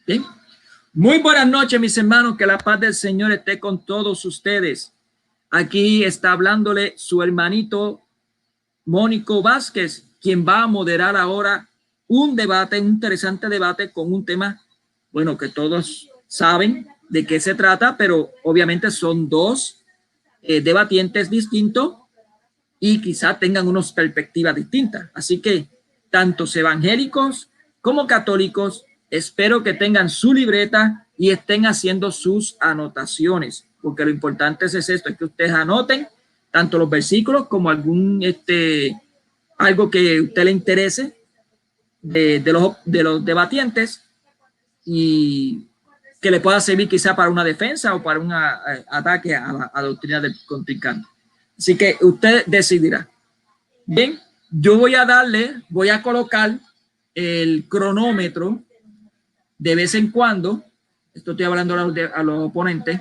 ¿Sí? Muy buenas noches, mis hermanos, que la paz del Señor esté con todos ustedes. Aquí está hablándole su hermanito Mónico Vázquez, quien va a moderar ahora un debate, un interesante debate con un tema, bueno, que todos saben de qué se trata, pero obviamente son dos debatientes distintos y quizá tengan unas perspectivas distintas. Así que tantos evangélicos como católicos, espero que tengan su libreta y estén haciendo sus anotaciones, porque lo importante es esto, es que ustedes anoten tanto los versículos como algún algo que a usted le interese de los debatientes y que le pueda servir quizá para una defensa o para un ataque a la doctrina del contrincante. Así que usted decidirá. Bien, yo voy a colocar el cronómetro de vez en cuando. Esto estoy hablando a los oponentes.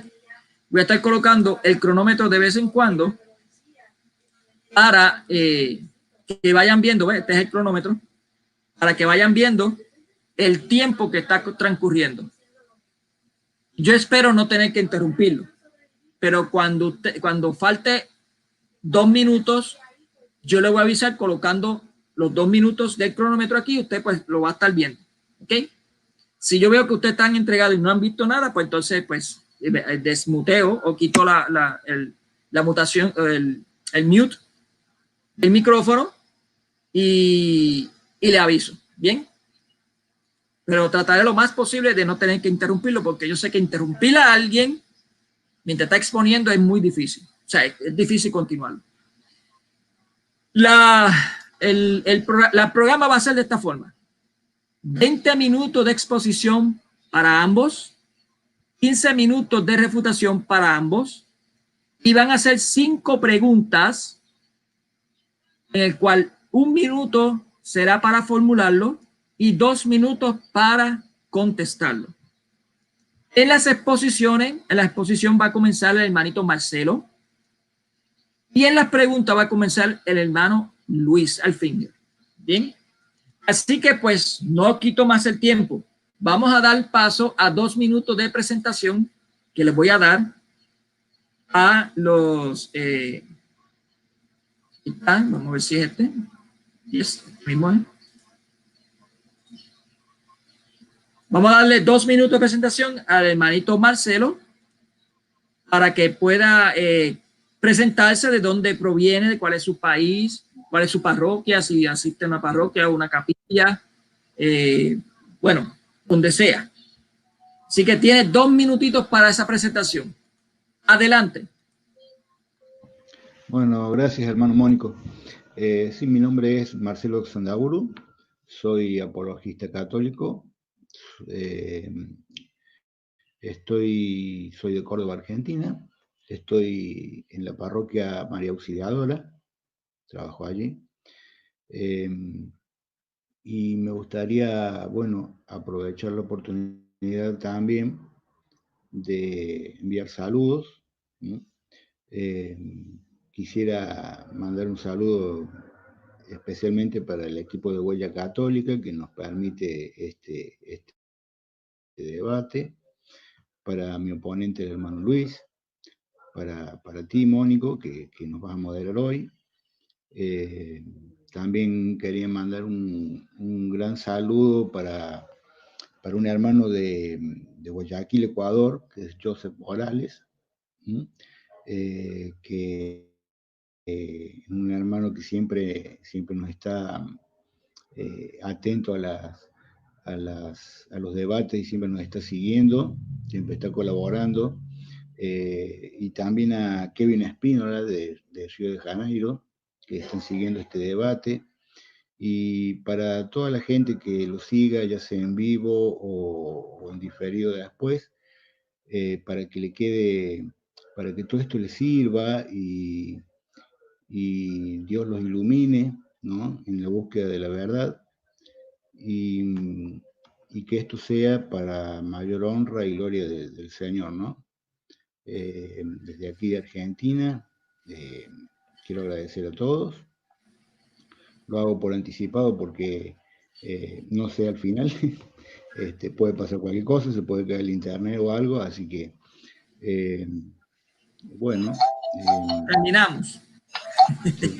Voy a estar colocando el cronómetro de vez en cuando para que vayan viendo, este es el cronómetro, para que vayan viendo el tiempo que está transcurriendo. Yo espero no tener que interrumpirlo, pero cuando falte 2 minutos, yo le voy a avisar colocando los 2 minutos del cronómetro aquí, usted pues lo va a estar viendo, ¿ok? Si yo veo que ustedes están entregados y no han visto nada, pues entonces pues desmuteo o quito la mutación, el mute del micrófono y le aviso, ¿bien? Pero trataré lo más posible de no tener que interrumpirlo, porque yo sé que interrumpir a alguien mientras está exponiendo es muy difícil. O sea, es difícil continuarlo. El programa va a ser de esta forma. 20 minutos de exposición para ambos, 15 minutos de refutación para ambos, y van a hacer 5 preguntas, en el cual 1 minuto será para formularlo y 2 minutos para contestarlo. En la exposición va a comenzar el hermanito Marcelo y en las preguntas va a comenzar el hermano Luis Alfinger. Bien, así que pues no quito más el tiempo. Vamos a dar paso a 2 minutos de presentación que les voy a dar a los... vamos a ver si es este. Yes, mismo es. Vamos a darle 2 minutos de presentación al hermanito Marcelo para que pueda presentarse de dónde proviene, de cuál es su país, cuál es su parroquia, si asiste a una parroquia o una capilla, bueno, donde sea. Así que tiene 2 minutitos para esa presentación. Adelante. Bueno, gracias, hermano Mónico. Sí, mi nombre es Marcelo Xandaburu, soy apologista católico. Soy de Córdoba, Argentina. Estoy en la parroquia María Auxiliadora, trabajo allí. Y me gustaría, bueno, aprovechar la oportunidad también de enviar saludos, ¿no? Quisiera mandar un saludo especialmente para el equipo de Huella Católica que nos permite este debate, para mi oponente, el hermano Luis, para ti, Mónico, que nos vas a moderar hoy. También quería mandar un gran saludo para un hermano de Guayaquil, Ecuador, que es Joseph Morales, que un hermano que siempre nos está atento a los debates y siempre nos está siguiendo, siempre está colaborando. Y también a Kevin Espínola de Río de Janeiro, que están siguiendo este debate. Y para toda la gente que lo siga, ya sea en vivo o en diferido después, para que le quede, para que todo esto le sirva y Dios los ilumine, ¿no?, en la búsqueda de la verdad, y que esto sea para mayor honra y gloria del Señor, ¿no? Desde aquí de Argentina, quiero agradecer a todos. Lo hago por anticipado porque no sé al final puede pasar cualquier cosa, se puede caer el internet o algo, así que, bueno. Terminamos. Sí.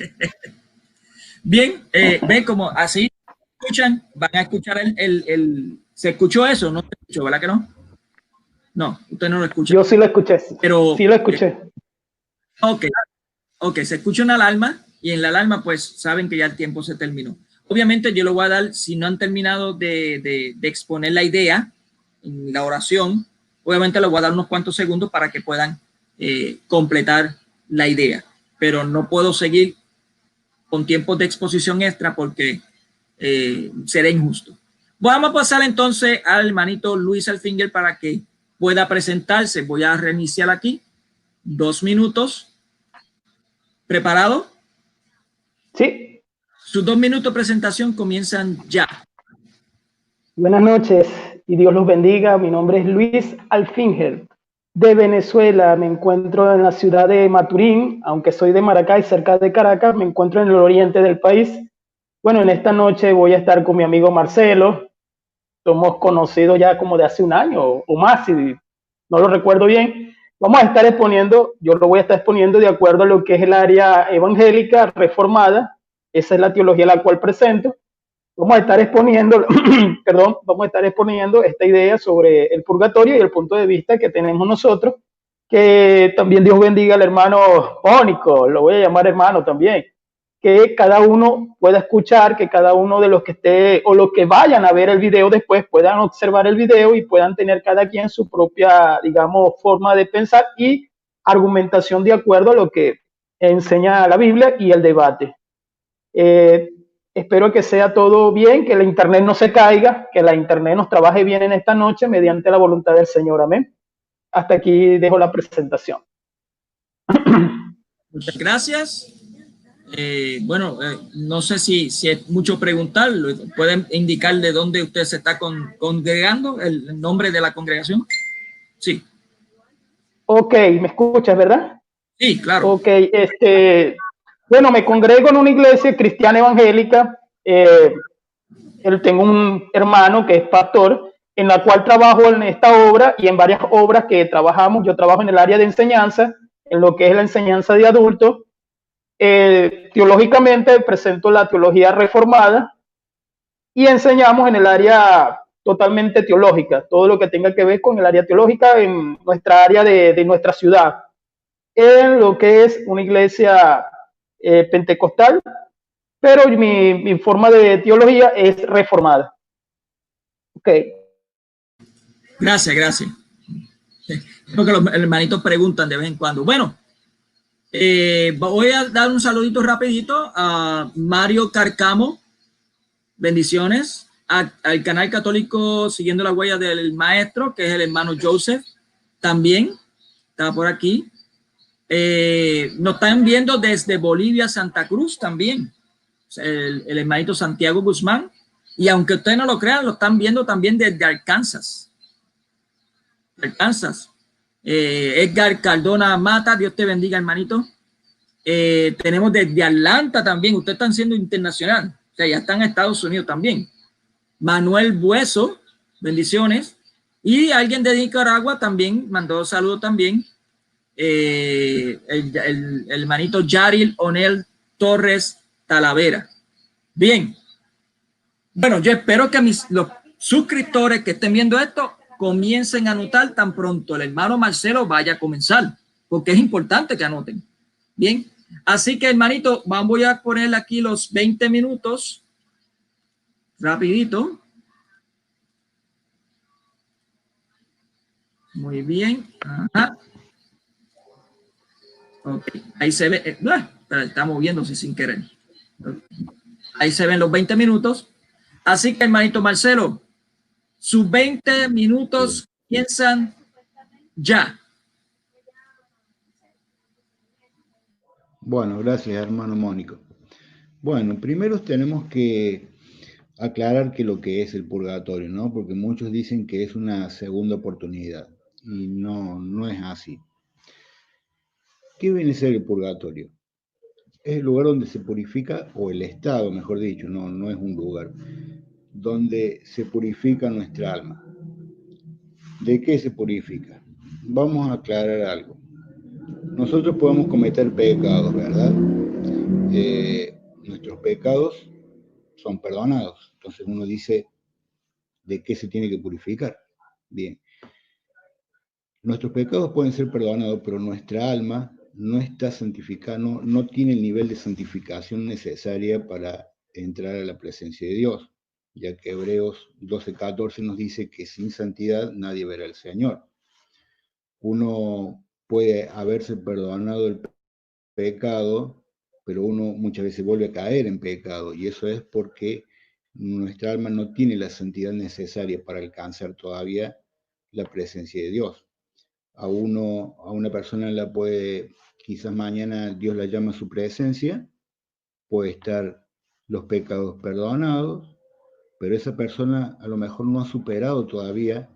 Bien, ven como así escuchan, van a escuchar ¿se escuchó eso? ¿No se escuchó, verdad que no? No, usted no lo escucha. Yo sí lo escuché, Pero, sí lo escuché. ok, ok, se escucha una alarma y en la alarma pues saben que ya el tiempo se terminó. Obviamente yo le voy a dar, si no han terminado de exponer la idea en la oración, obviamente les voy a dar unos cuantos segundos para que puedan completar la idea, pero no puedo seguir con tiempos de exposición extra porque será injusto. Vamos a pasar entonces al hermanito Luis Alfinger para que pueda presentarse. Voy a reiniciar aquí. 2 minutos. ¿Preparado? Sí. Sus 2 minutos de presentación comienzan ya. Buenas noches y Dios los bendiga. Mi nombre es Luis Alfinger de Venezuela. Me encuentro en la ciudad de Maturín, aunque soy de Maracay, cerca de Caracas. Me encuentro en el oriente del país. Bueno, en esta noche voy a estar con mi amigo Marcelo. Somos conocidos ya como de hace un año o más, si no lo recuerdo bien. Vamos a estar exponiendo, yo lo voy a estar exponiendo de acuerdo a lo que es el área evangélica reformada. Esa es la teología la cual presento. Vamos a estar exponiendo, perdón, vamos a estar exponiendo esta idea sobre el purgatorio y el punto de vista que tenemos nosotros. Que también Dios bendiga al hermano Mónico, lo voy a llamar hermano también, que cada uno pueda escuchar, que cada uno de los que esté o los que vayan a ver el video después puedan observar el video y puedan tener cada quien su propia, digamos, forma de pensar y argumentación de acuerdo a lo que enseña la Biblia y el debate. Espero que sea todo bien, que la internet no se caiga, que la internet nos trabaje bien en esta noche mediante la voluntad del Señor. Amén. Hasta aquí dejo la presentación. Muchas gracias. No sé si es mucho preguntar. ¿Pueden indicar de dónde usted se está congregando? ¿El nombre de la congregación? Sí. Ok, ¿me escuchas, verdad? Sí, claro. Ok, bueno, me congrego en una iglesia cristiana evangélica. Tengo un hermano que es pastor, en la cual trabajo en esta obra y en varias obras que trabajamos. Yo trabajo en el área de enseñanza, en lo que es la enseñanza de adultos. Teológicamente presento la teología reformada y enseñamos en el área totalmente teológica, todo lo que tenga que ver con el área teológica en nuestra área de nuestra ciudad, en lo que es una iglesia pentecostal, pero mi forma de teología es reformada. Ok. Gracias. Creo que los hermanitos preguntan de vez en cuando. Bueno, voy a dar un saludito rapidito a Mario Carcamo. Bendiciones. Al canal católico Siguiendo la Huella del Maestro, que es el hermano Joseph. También está por aquí. Nos están viendo desde Bolivia, Santa Cruz también. El hermanito Santiago Guzmán. Y aunque ustedes no lo crean, lo están viendo también desde Arkansas. Edgar Cardona Mata, Dios te bendiga, hermanito. Tenemos desde Atlanta también, ustedes están siendo internacional, o sea, ya están en Estados Unidos también. Manuel Bueso, bendiciones. Y alguien de Nicaragua también mandó saludos también. El hermanito Yaril Onel Torres Talavera. Bien. Bueno, yo espero que los suscriptores que estén viendo esto comiencen a anotar tan pronto el hermano Marcelo vaya a comenzar, porque es importante que anoten. Bien, así que hermanito, voy a ponerle aquí los 20 minutos, rapidito. Muy bien. Ajá. Okay. Ahí se ve, está moviéndose sin querer. Ahí se ven los 20 minutos. Así que hermanito Marcelo, sus 20 minutos comienzan ya. Bueno, gracias, hermano Mónico. Bueno, primero tenemos que aclarar que lo que es el purgatorio, ¿no? Porque muchos dicen que es una segunda oportunidad y no es así. ¿Qué viene a ser el purgatorio? Es el lugar donde se purifica, o el estado, mejor dicho, no es un lugar. donde se purifica nuestra alma. ¿De qué se purifica? Vamos a aclarar algo. Nosotros podemos cometer pecados, ¿verdad? Nuestros pecados son perdonados. Entonces uno dice, ¿de qué se tiene que purificar? Bien. Nuestros pecados pueden ser perdonados, pero nuestra alma no está santificada, no tiene el nivel de santificación necesaria para entrar a la presencia de Dios, ya que Hebreos 12:14 nos dice que sin santidad nadie verá al Señor. Uno puede haberse perdonado el pecado, pero uno muchas veces vuelve a caer en pecado, y eso es porque nuestra alma no tiene la santidad necesaria para alcanzar todavía la presencia de Dios. A una persona la puede, quizás mañana Dios la llama a su presencia, puede estar los pecados perdonados, pero esa persona a lo mejor no ha superado todavía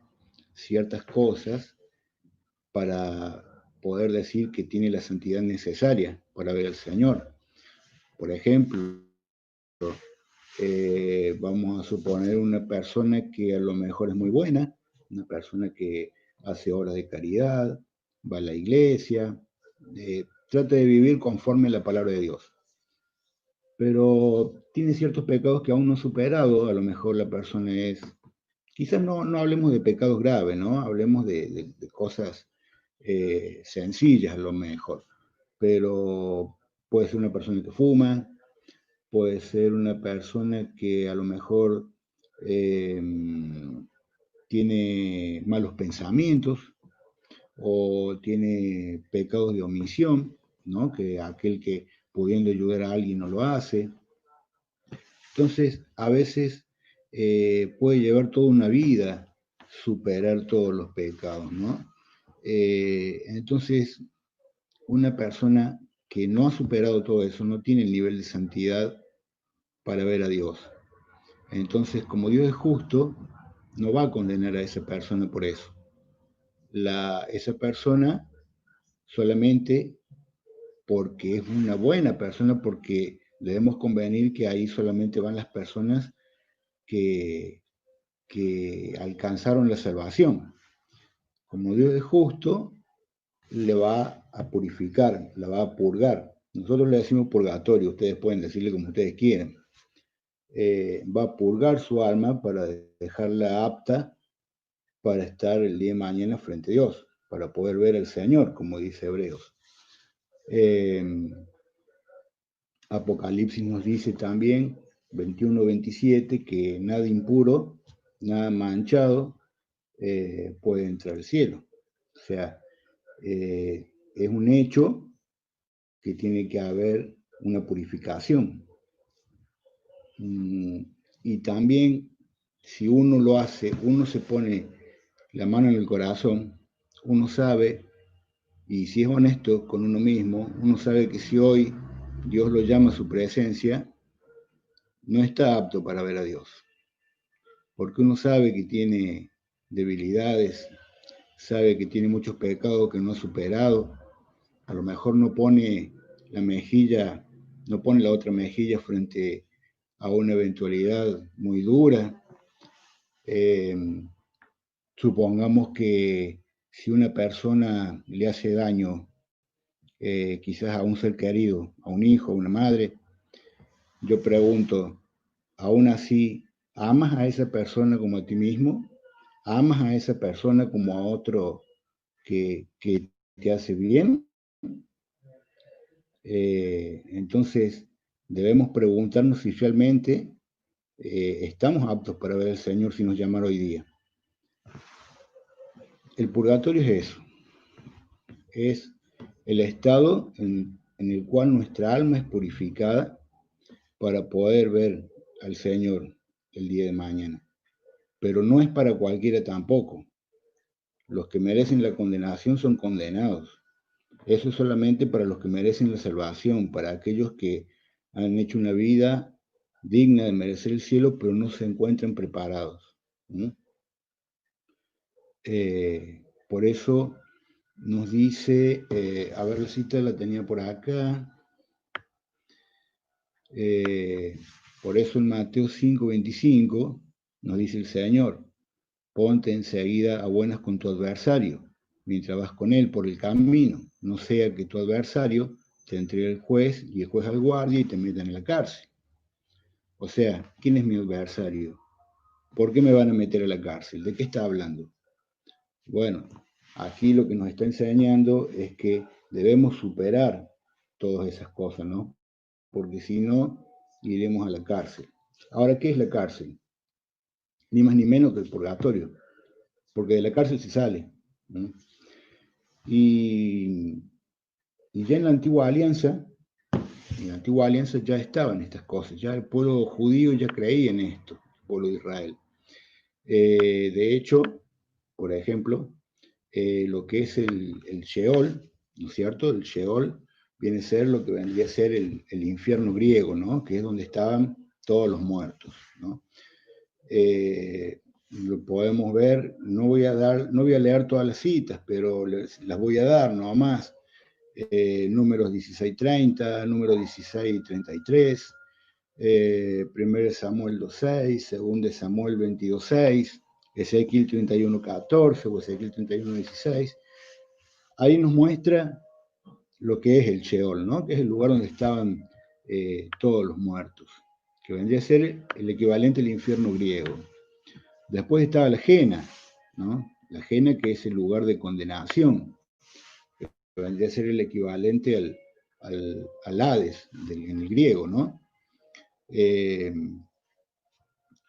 ciertas cosas para poder decir que tiene la santidad necesaria para ver al Señor. Por ejemplo, vamos a suponer una persona que a lo mejor es muy buena, una persona que hace obras de caridad, va a la iglesia, trata de vivir conforme a la palabra de Dios. Pero tiene ciertos pecados que aún no ha superado, a lo mejor la persona es, quizás no hablemos de pecados graves, ¿no? Hablemos de cosas sencillas a lo mejor, pero puede ser una persona que fuma, puede ser una persona que a lo mejor tiene malos pensamientos o tiene pecados de omisión, ¿no? Que aquel que pudiendo ayudar a alguien no lo hace. Entonces, a veces puede llevar toda una vida superar todos los pecados, ¿no? Entonces, una persona que no ha superado todo eso no tiene el nivel de santidad para ver a Dios. Entonces, como Dios es justo, no va a condenar a esa persona por eso. Esa persona solamente porque es una buena persona, porque debemos convenir que ahí solamente van las personas que alcanzaron la salvación. Como Dios es justo, le va a purificar, la va a purgar. Nosotros le decimos purgatorio, ustedes pueden decirle como ustedes quieran. Va a purgar su alma para dejarla apta para estar el día de mañana frente a Dios, para poder ver al Señor, como dice Hebreos. Apocalipsis nos dice también, 21-27, que nada impuro, nada manchado puede entrar al cielo. O sea, es un hecho que tiene que haber una purificación. Y también, si uno lo hace, uno se pone la mano en el corazón, uno sabe, y si es honesto con uno mismo, uno sabe que si hoy Dios lo llama a su presencia, no está apto para ver a Dios. Porque uno sabe que tiene debilidades, sabe que tiene muchos pecados que no ha superado, a lo mejor no pone la mejilla, no pone la otra mejilla frente a una eventualidad muy dura. Supongamos que si una persona le hace daño, quizás a un ser querido, a un hijo, a una madre, yo pregunto, aún así, ¿amas a esa persona como a ti mismo? ¿Amas a esa persona como a otro que te hace bien? Entonces, debemos preguntarnos si realmente estamos aptos para ver al Señor si nos llamara hoy día. El purgatorio es eso, es el estado en el cual nuestra alma es purificada para poder ver al Señor el día de mañana. Pero no es para cualquiera tampoco. Los que merecen la condenación son condenados. Eso es solamente para los que merecen la salvación, para aquellos que han hecho una vida digna de merecer el cielo, pero no se encuentran preparados. Por eso nos dice, a ver, la cita la tenía por acá, por eso en Mateo 5:25 nos dice el Señor, ponte enseguida a buenas con tu adversario, mientras vas con él por el camino, no sea que tu adversario te entregue al juez y el juez al guardia y te metan en la cárcel. O sea, ¿quién es mi adversario? ¿Por qué me van a meter a la cárcel? ¿De qué está hablando? Bueno, aquí lo que nos está enseñando es que debemos superar todas esas cosas, ¿no? Porque si no, iremos a la cárcel. Ahora, ¿qué es la cárcel? Ni más ni menos que el purgatorio, porque de la cárcel se sale, ¿no? Y ya en la antigua alianza ya estaban estas cosas, ya el pueblo judío ya creía en esto, el pueblo de Israel. De hecho, por ejemplo, lo que es el Sheol, ¿no es cierto? El Sheol viene a ser lo que vendría a ser el infierno griego, ¿no? Que es donde estaban todos los muertos, ¿no? Lo podemos ver, no voy a leer todas las citas, pero las voy a dar nomás. Números 16:30, números 16:33, 1 Samuel 2:6, 2 Samuel 22:6, Ezequiel 31:14 o Ezequiel 31:16. Ahí nos muestra lo que es el Sheol, ¿no? Que es el lugar donde estaban todos los muertos, que vendría a ser el equivalente al infierno griego. Después estaba la Jena, ¿no? La Jena, que es el lugar de condenación, que vendría a ser el equivalente al Hades en el griego, ¿no? En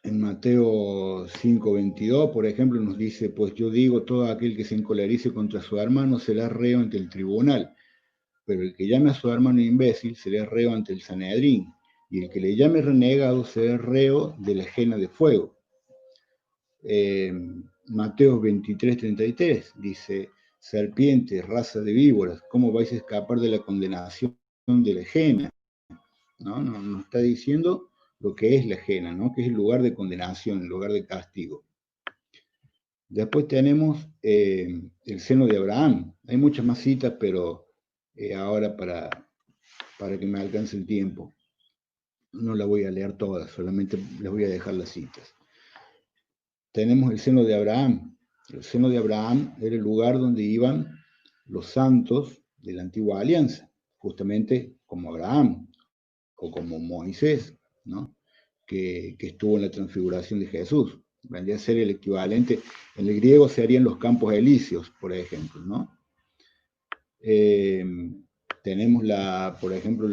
Mateo 5:22, por ejemplo, nos dice, pues yo digo, todo aquel que se encolerice contra su hermano será reo ante el tribunal, pero el que llame a su hermano imbécil será reo ante el Sanedrín, y el que le llame renegado será reo de la Jena de fuego. Mateo 23:33 dice, serpiente, raza de víboras, ¿cómo vais a escapar de la condenación de la Jena? ¿No? Nos está diciendo lo que es la Jena, ¿no? Que es el lugar de condenación, el lugar de castigo. Después tenemos el seno de Abraham. Hay muchas más citas, pero ahora para que me alcance el tiempo, no las voy a leer todas, solamente les voy a dejar las citas. Tenemos el seno de Abraham. El seno de Abraham era el lugar donde iban los santos de la antigua alianza, justamente como Abraham o como Moisés, ¿no? Que estuvo en la transfiguración de Jesús. Vendría a ser el equivalente, en el griego se harían los campos elíseos, por ejemplo, ¿no? Tenemos por ejemplo,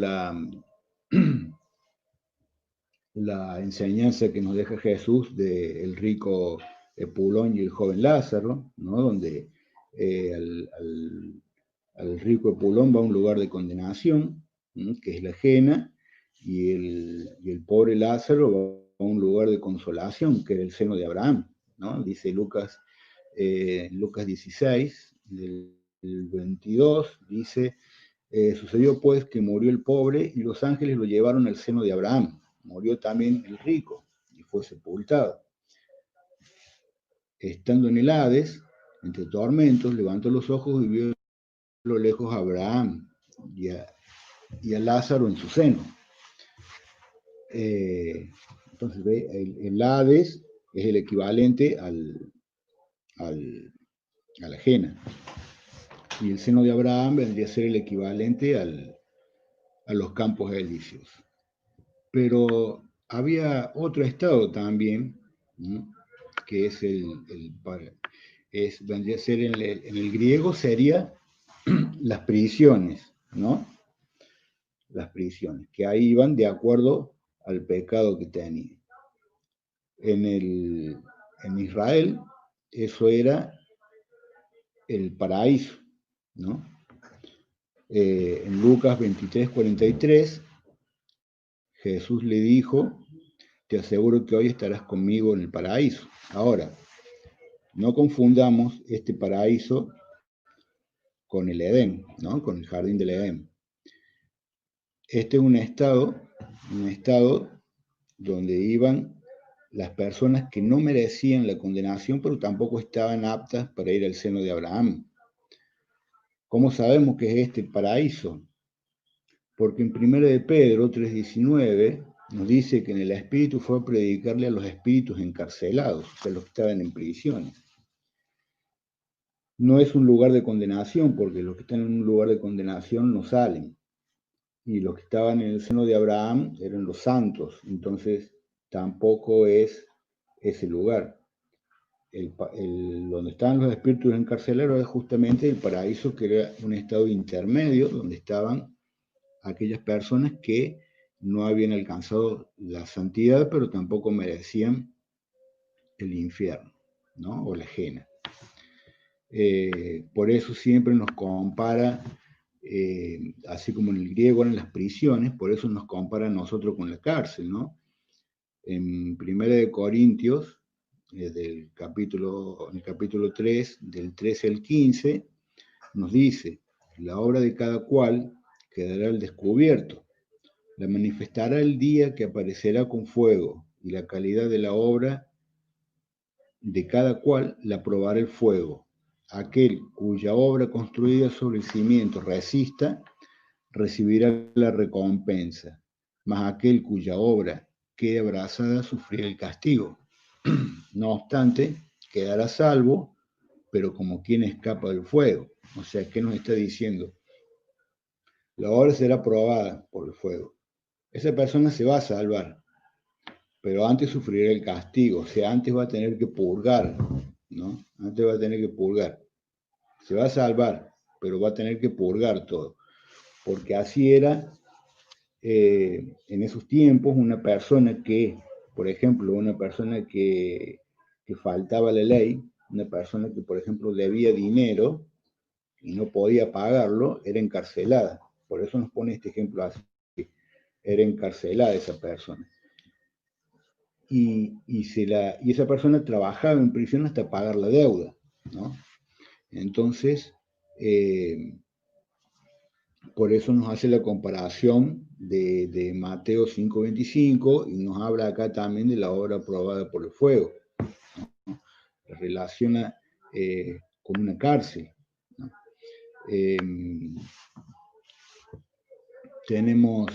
la enseñanza que nos deja Jesús del rico Epulón y el joven Lázaro, ¿no? Donde al rico Epulón va a un lugar de condenación, ¿no? Que es la Jena, y el pobre Lázaro va a un lugar de consolación, que era el seno de Abraham, ¿no? Dice Lucas 16, del 22, dice, sucedió pues que murió el pobre y los ángeles lo llevaron al seno de Abraham. Murió también el rico y fue sepultado. Estando en el Hades, entre tormentos, levantó los ojos y vio a lo lejos a Abraham y a Lázaro en su seno. Entonces, el Hades es el equivalente a la Jena. Y el seno de Abraham vendría a ser el equivalente a los campos elíseos. Pero había otro estado también, ¿no? Que es vendría a ser en el griego sería las prisiones, ¿no? Las prisiones, que ahí iban de acuerdo al pecado que tenía. En Israel, eso era el paraíso, ¿no? En Lucas 23:43, Jesús le dijo, te aseguro que hoy estarás conmigo en el paraíso. Ahora, no confundamos este paraíso con el Edén, ¿no? Con el jardín del Edén. Este es un estado donde iban las personas que no merecían la condenación, pero tampoco estaban aptas para ir al seno de Abraham. ¿Cómo sabemos que es este paraíso? Porque en 1 de Pedro 3:19 nos dice que en el Espíritu fue a predicarle a los espíritus encarcelados, o sea, los que estaban en prisiones. No es un lugar de condenación, porque los que están en un lugar de condenación no salen. Y los que estaban en el seno de Abraham eran los santos, entonces tampoco es ese lugar. Donde estaban los espíritus encarcelados es justamente el paraíso, que era un estado intermedio, donde estaban aquellas personas que no habían alcanzado la santidad, pero tampoco merecían el infierno, ¿no? O la ajena. Por eso siempre nos compara, así como en el griego eran las prisiones, por eso nos compara a nosotros con la cárcel, ¿no? En 1 Corintios, en el capítulo 3, del 13 al 15, nos dice: la obra de cada cual quedará al descubierto, la manifestará el día que aparecerá con fuego, y la calidad de la obra de cada cual la probará el fuego. Aquel cuya obra construida sobre el cimiento resista, recibirá la recompensa, mas aquel cuya obra quede abrazada sufrirá el castigo. No obstante, quedará salvo, pero como quien escapa del fuego. O sea, ¿qué nos está diciendo? La obra será probada por el fuego. Esa persona se va a salvar, pero antes sufrirá el castigo, o sea, antes va a tener que purgar, ¿no? Antes va a tener que purgar. Se va a salvar, pero va a tener que purgar todo, porque así era en esos tiempos una persona que, por ejemplo, una persona que faltaba la ley, una persona que, por ejemplo, debía dinero y no podía pagarlo, era encarcelada. Por eso nos pone este ejemplo así. Era encarcelada esa persona. Y esa persona trabajaba en prisión hasta pagar la deuda, ¿no? Entonces, por eso nos hace la comparación de Mateo 5:25 y nos habla acá también de la obra probada por el fuego, ¿no? La relaciona con una cárcel, ¿no? Tenemos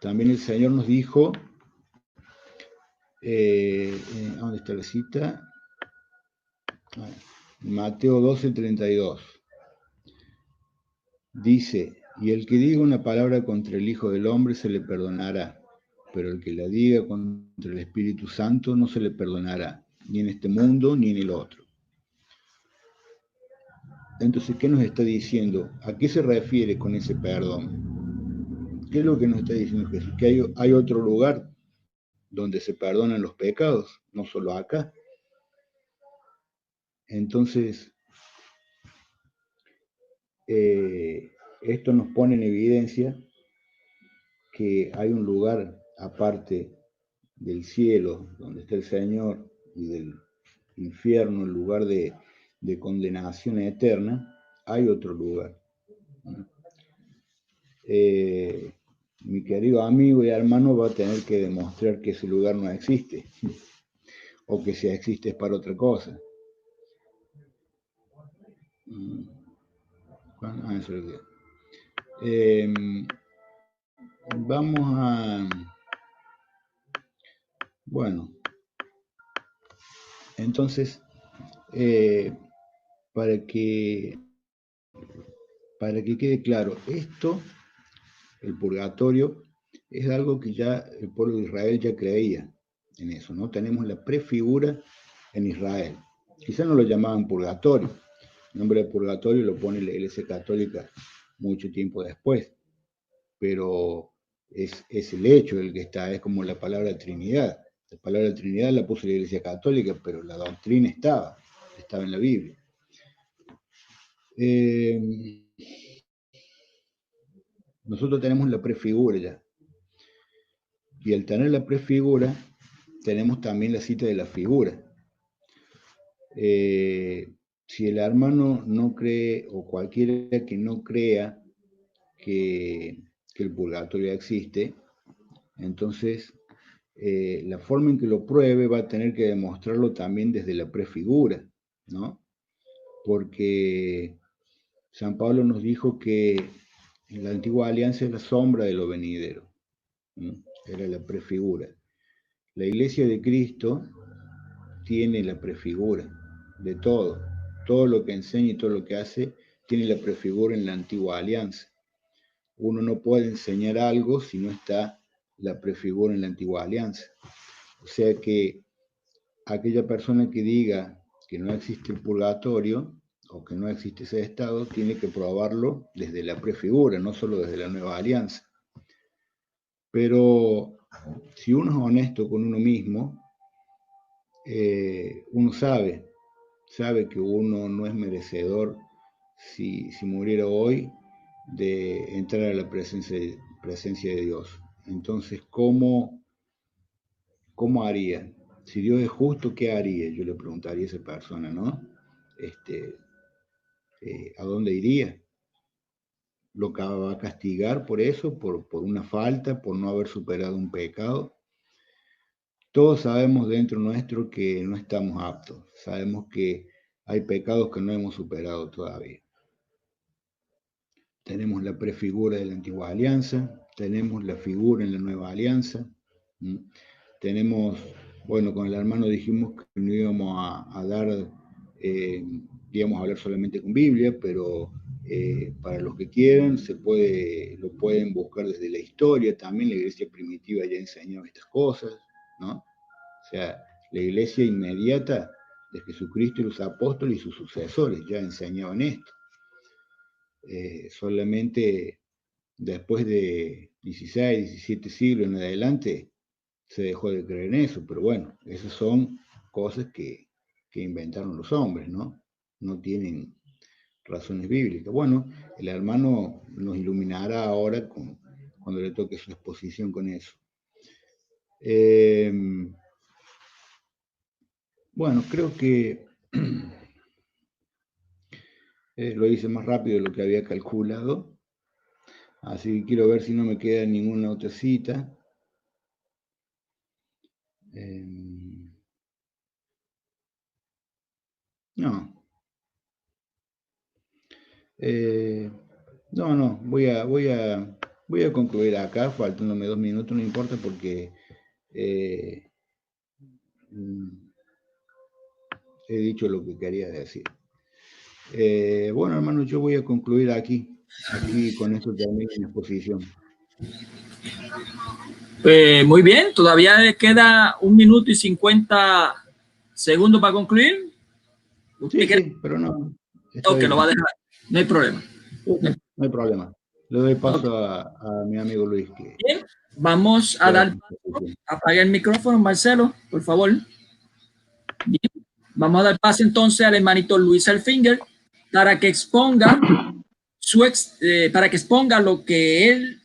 también el Señor nos dijo, ¿dónde está la cita? Mateo 12:32. Dice: y el que diga una palabra contra el Hijo del Hombre se le perdonará, pero el que la diga contra el Espíritu Santo no se le perdonará, ni en este mundo ni en el otro. Entonces, ¿qué nos está diciendo? ¿A qué se refiere con ese perdón? ¿Qué es lo que nos está diciendo Jesús? Que hay otro lugar donde se perdonan los pecados, no solo acá. Entonces, esto nos pone en evidencia que hay un lugar aparte del cielo, donde está el Señor, y del infierno, el lugar de condenación eterna, hay otro lugar. Mi querido amigo y hermano va a tener que demostrar que ese lugar no existe, o que si existe es para otra cosa. Vamos a... Bueno, entonces, para que quede claro, esto, el purgatorio, es algo que ya el pueblo de Israel ya creía en eso, ¿no? Tenemos la prefigura en Israel. Quizá no lo llamaban purgatorio. El nombre de purgatorio lo pone la Iglesia Católica mucho tiempo después, pero es el hecho el que está, es como la palabra Trinidad. La palabra Trinidad la puso la Iglesia Católica, pero la doctrina estaba en la Biblia. Nosotros tenemos la prefigura ya. Y al tener la prefigura, tenemos también la cita de la figura. Si el hermano no cree, o cualquiera que no crea que el purgatorio existe, entonces la forma en que lo pruebe va a tener que demostrarlo también desde la prefigura, ¿no? Porque San Pablo nos dijo que La antigua alianza es la sombra de lo venidero. Era la prefigura. La iglesia de Cristo tiene la prefigura de todo. Todo lo que enseña y todo lo que hace tiene la prefigura en la antigua alianza. Uno no puede enseñar algo si no está la prefigura en la antigua alianza. O sea que aquella persona que diga que no existe el purgatorio o que no existe ese estado, tiene que probarlo desde la prefigura, no solo desde la nueva alianza. Pero si uno es honesto con uno mismo, uno sabe que uno no es merecedor, si muriera hoy, de entrar a la presencia de Dios. Entonces, ¿cómo haría? Si Dios es justo, ¿qué haría? Yo le preguntaría a esa persona, ¿no? ¿A dónde iría? ¿Lo va a castigar por eso? ¿Por una falta? ¿Por no haber superado un pecado? Todos sabemos dentro nuestro que no estamos aptos. Sabemos que hay pecados que no hemos superado todavía. Tenemos la prefigura de la antigua alianza, tenemos la figura en la nueva alianza, tenemos, bueno, con el hermano dijimos que no íbamos a dar, íbamos a hablar solamente con Biblia, pero para los que quieran lo pueden buscar desde la historia. También la iglesia primitiva ya enseñaba estas cosas, ¿no? O sea, la iglesia inmediata de Jesucristo y los apóstoles y sus sucesores ya enseñaban esto. Solamente después de 16, 17 siglos en adelante se dejó de creer en eso, pero bueno, esas son cosas que inventaron los hombres, ¿no? No tienen razones bíblicas. Bueno, el hermano nos iluminará ahora cuando le toque su exposición con eso. Bueno, creo que lo hice más rápido de lo que había calculado. Así que quiero ver si no me queda ninguna otra cita. No. No, voy a concluir acá, faltándome 2 minutos, no importa, porque he dicho lo que quería decir. Bueno, hermano, yo voy a concluir aquí con esto termino mi exposición. Muy bien, todavía le queda 1 minuto y 50 segundos para concluir. Sí, pero no. Ok, lo va a dejar, no hay problema. No hay problema. Le doy paso a mi amigo Luis. Bien, vamos a dar paso. Apaga el micrófono, Marcelo, por favor. Bien. Vamos a dar paso entonces al hermanito Luis Alfinger para que exponga lo que él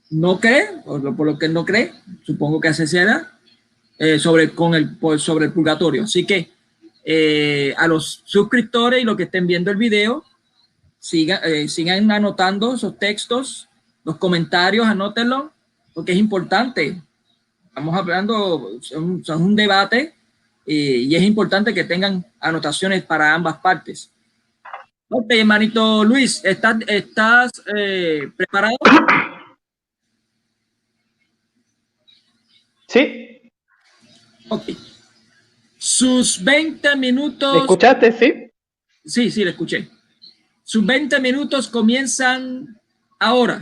no cree, o por lo que él no cree, supongo que así será, sobre el purgatorio. Así que a los suscriptores y los que estén viendo el video, sigan anotando esos textos, los comentarios, anótenlo, porque es importante. Estamos hablando, son un debate y es importante que tengan anotaciones para ambas partes. Ok, hermanito Luis, ¿estás preparado? Sí. Ok. Sus 20 minutos... ¿Me escuchaste? Sí. Sí, le escuché. Sus 20 minutos comienzan ahora.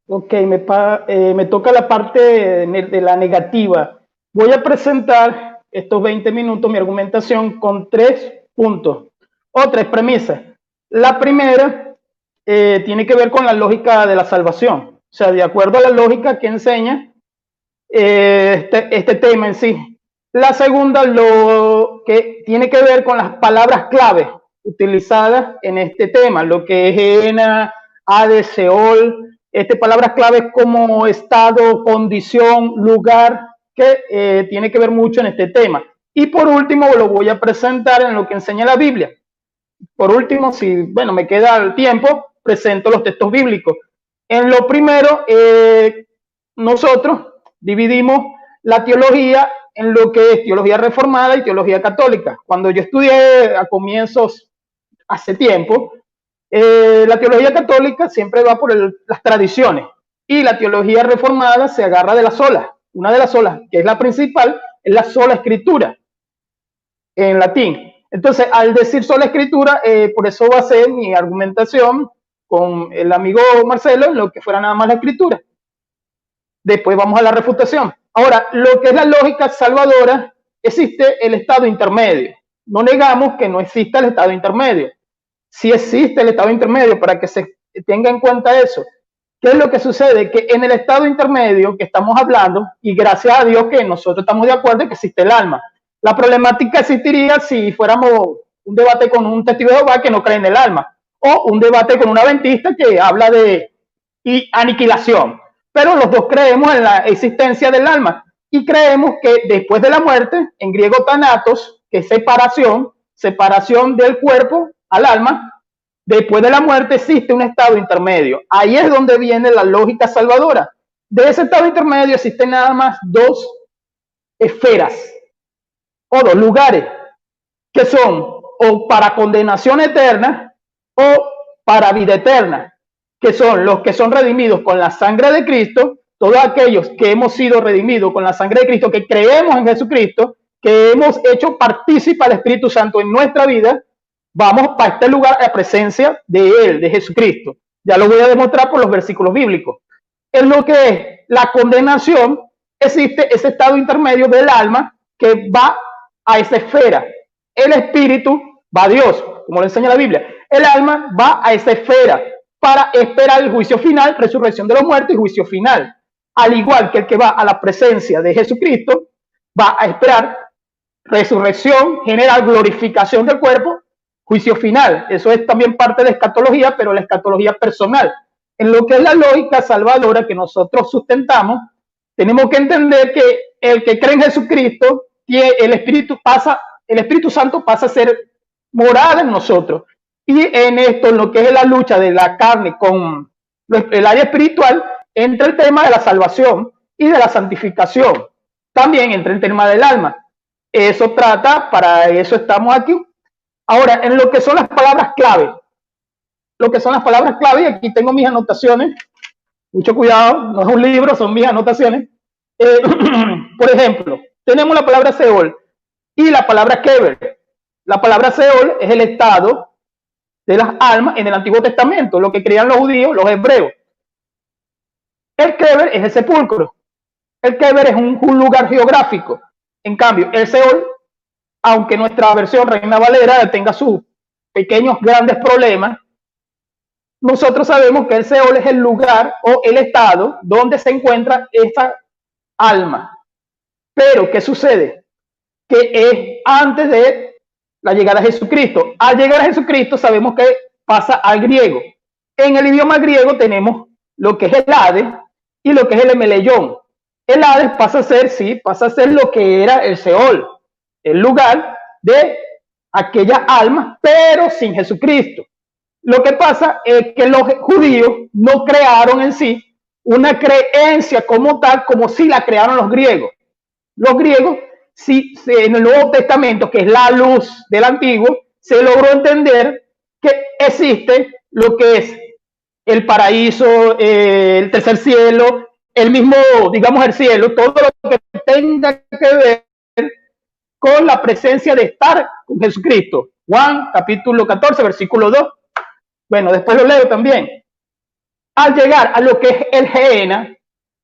Ok, me toca la parte de la negativa. Voy a presentar estos 20 minutos mi argumentación con 3 puntos o 3 premisas. La primera tiene que ver con la lógica de la salvación. O sea, de acuerdo a la lógica que enseña este tema en sí. La segunda, lo que tiene que ver con las palabras clave utilizadas en este tema, lo que es Ena, Hades, Seol, palabras claves como estado, condición, lugar, que tiene que ver mucho en este tema. Y por último, lo voy a presentar en lo que enseña la Biblia. Por último, si me queda el tiempo, presento los textos bíblicos. En lo primero, nosotros dividimos la teología en lo que es teología reformada y teología católica. Cuando yo estudié a comienzos, hace tiempo, la teología católica siempre va por las tradiciones y la teología reformada se agarra de la sola. Una de las solas, que es la principal, es la sola escritura en latín. Entonces, al decir sola escritura, por eso va a ser mi argumentación con el amigo Marcelo en lo que fuera nada más la escritura. Después vamos a la refutación. Ahora, lo que es la lógica salvadora, existe el estado intermedio. No negamos que no exista el estado intermedio. Sí existe el estado intermedio, para que se tenga en cuenta eso. ¿Qué es lo que sucede? Que en el estado intermedio que estamos hablando, y gracias a Dios que nosotros estamos de acuerdo en que existe el alma. La problemática existiría si fuéramos un debate con un testigo de Jehová que no cree en el alma, o un debate con un adventista que habla de aniquilación. Pero los dos creemos en la existencia del alma y creemos que después de la muerte, en griego thanatos, que es separación del cuerpo al alma, después de la muerte existe un estado intermedio. Ahí es donde viene la lógica salvadora. De ese estado intermedio existen nada más dos esferas o dos lugares que son o para condenación eterna o para vida eterna, que son los que son redimidos con la sangre de Cristo, todos aquellos que hemos sido redimidos con la sangre de Cristo, que creemos en Jesucristo, que hemos hecho partícipe al Espíritu Santo en nuestra vida, vamos para este lugar a presencia de Él, de Jesucristo. Ya lo voy a demostrar por los versículos bíblicos. En lo que es la condenación, existe ese estado intermedio del alma que va a esa esfera. El espíritu va a Dios, como lo enseña la Biblia. El alma va a esa esfera para esperar el juicio final, resurrección de los muertos y juicio final. Al igual que el que va a la presencia de Jesucristo, va a esperar resurrección, generar glorificación del cuerpo, juicio final. Eso es también parte de la escatología, pero la escatología personal. En lo que es la lógica salvadora que nosotros sustentamos, tenemos que entender que el que cree en Jesucristo, el Espíritu Santo pasa a ser morada en nosotros. Y en esto, en lo que es la lucha de la carne con el área espiritual, entra el tema de la salvación y de la santificación. También entra el tema del alma. Eso trata, para eso estamos aquí. Ahora, en lo que son las palabras clave. Lo que son las palabras clave, y aquí tengo mis anotaciones. Mucho cuidado, no es un libro, son mis anotaciones. Por ejemplo, tenemos la palabra Seol y la palabra Kever. La palabra Seol es el estado de las almas en el Antiguo Testamento, lo que creían los judíos, los hebreos. El Kever es el sepulcro. El Kever es un lugar geográfico. En cambio, el Seol, aunque nuestra versión Reina Valera tenga sus pequeños, grandes problemas, nosotros sabemos que el Seol es el lugar o el estado donde se encuentra esa alma. Pero, ¿qué sucede? Que es antes de la llegada a Jesucristo. Al llegar a Jesucristo sabemos que pasa al griego. En el idioma griego tenemos lo que es el Hades y lo que es el Emeleión. El Hades pasa a ser lo que era el Seol, el lugar de aquella alma, pero sin Jesucristo. Lo que pasa es que los judíos no crearon en sí una creencia como tal, como si la crearon los griegos. Los griegos, sí, en el Nuevo Testamento, que es la luz del Antiguo, se logró entender que existe lo que es el paraíso, el tercer cielo, el mismo, digamos, el cielo, todo lo que tenga que ver con la presencia de estar con Jesucristo. Juan, capítulo 14, versículo 2. Bueno, después lo leo también. Al llegar a lo que es el Gehenna,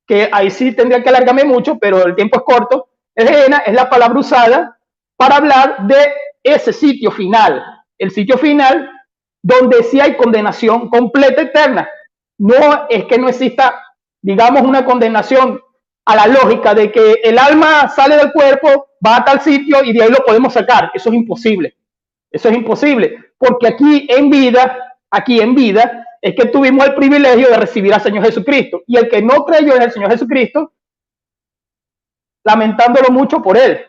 que ahí sí tendría que alargarme mucho, pero el tiempo es corto. El Gehenna es la palabra usada para hablar de ese sitio final. El sitio final donde sí hay condenación completa eterna. No es que no exista, digamos, una condenación a la lógica de que el alma sale del cuerpo, va a tal sitio y de ahí lo podemos sacar. Eso es imposible. Eso es imposible, porque aquí en vida, es que tuvimos el privilegio de recibir al Señor Jesucristo. Y el que no creyó en el Señor Jesucristo, lamentándolo mucho por él.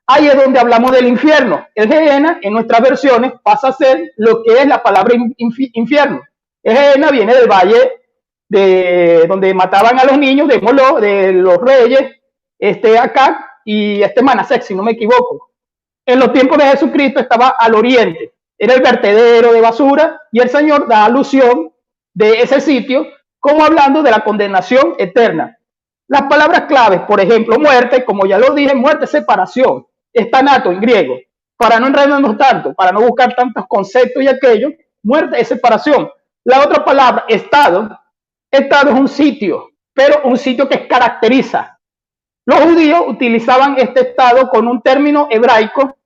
Ahí es donde hablamos del infierno. El Gehenna, en nuestras versiones, pasa a ser lo que es la palabra infierno. El Gehenna viene del valle de donde mataban a los niños, de Moloch, de los reyes, acá, y Manasés, si no me equivoco. En los tiempos de Jesucristo estaba al oriente, era el vertedero de basura, y el Señor da alusión de ese sitio como hablando de la condenación eterna. Las palabras claves, por ejemplo, muerte, como ya lo dije, muerte, separación, es tanato en griego. Para no enredarnos tanto, para no buscar tantos conceptos y aquello, muerte es separación. La otra palabra, estado, estado es un sitio, pero un sitio que caracteriza. Los judíos utilizaban este estado con un término hebraico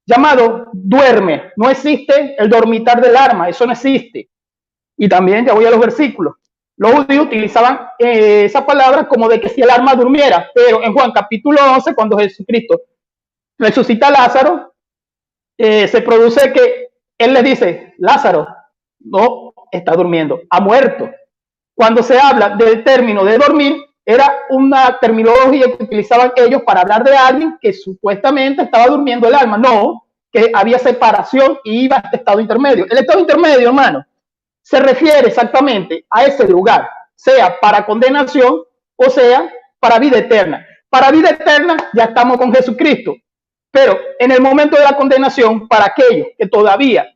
llamado duerme. No existe el dormitar del alma, eso no existe. Y también ya voy a los versículos. Los judíos utilizaban esa palabra como de que si el alma durmiera, pero en Juan capítulo 11, cuando Jesucristo resucita a Lázaro, se produce que él les dice, Lázaro no está durmiendo, ha muerto. Cuando se habla del término de dormir, era una terminología que utilizaban ellos para hablar de alguien que supuestamente estaba durmiendo el alma. No, que había separación y iba a este estado intermedio. El estado intermedio, hermano, se refiere exactamente a ese lugar, sea para condenación o sea para vida eterna. Para vida eterna ya estamos con Jesucristo, pero en el momento de la condenación, para aquellos que todavía,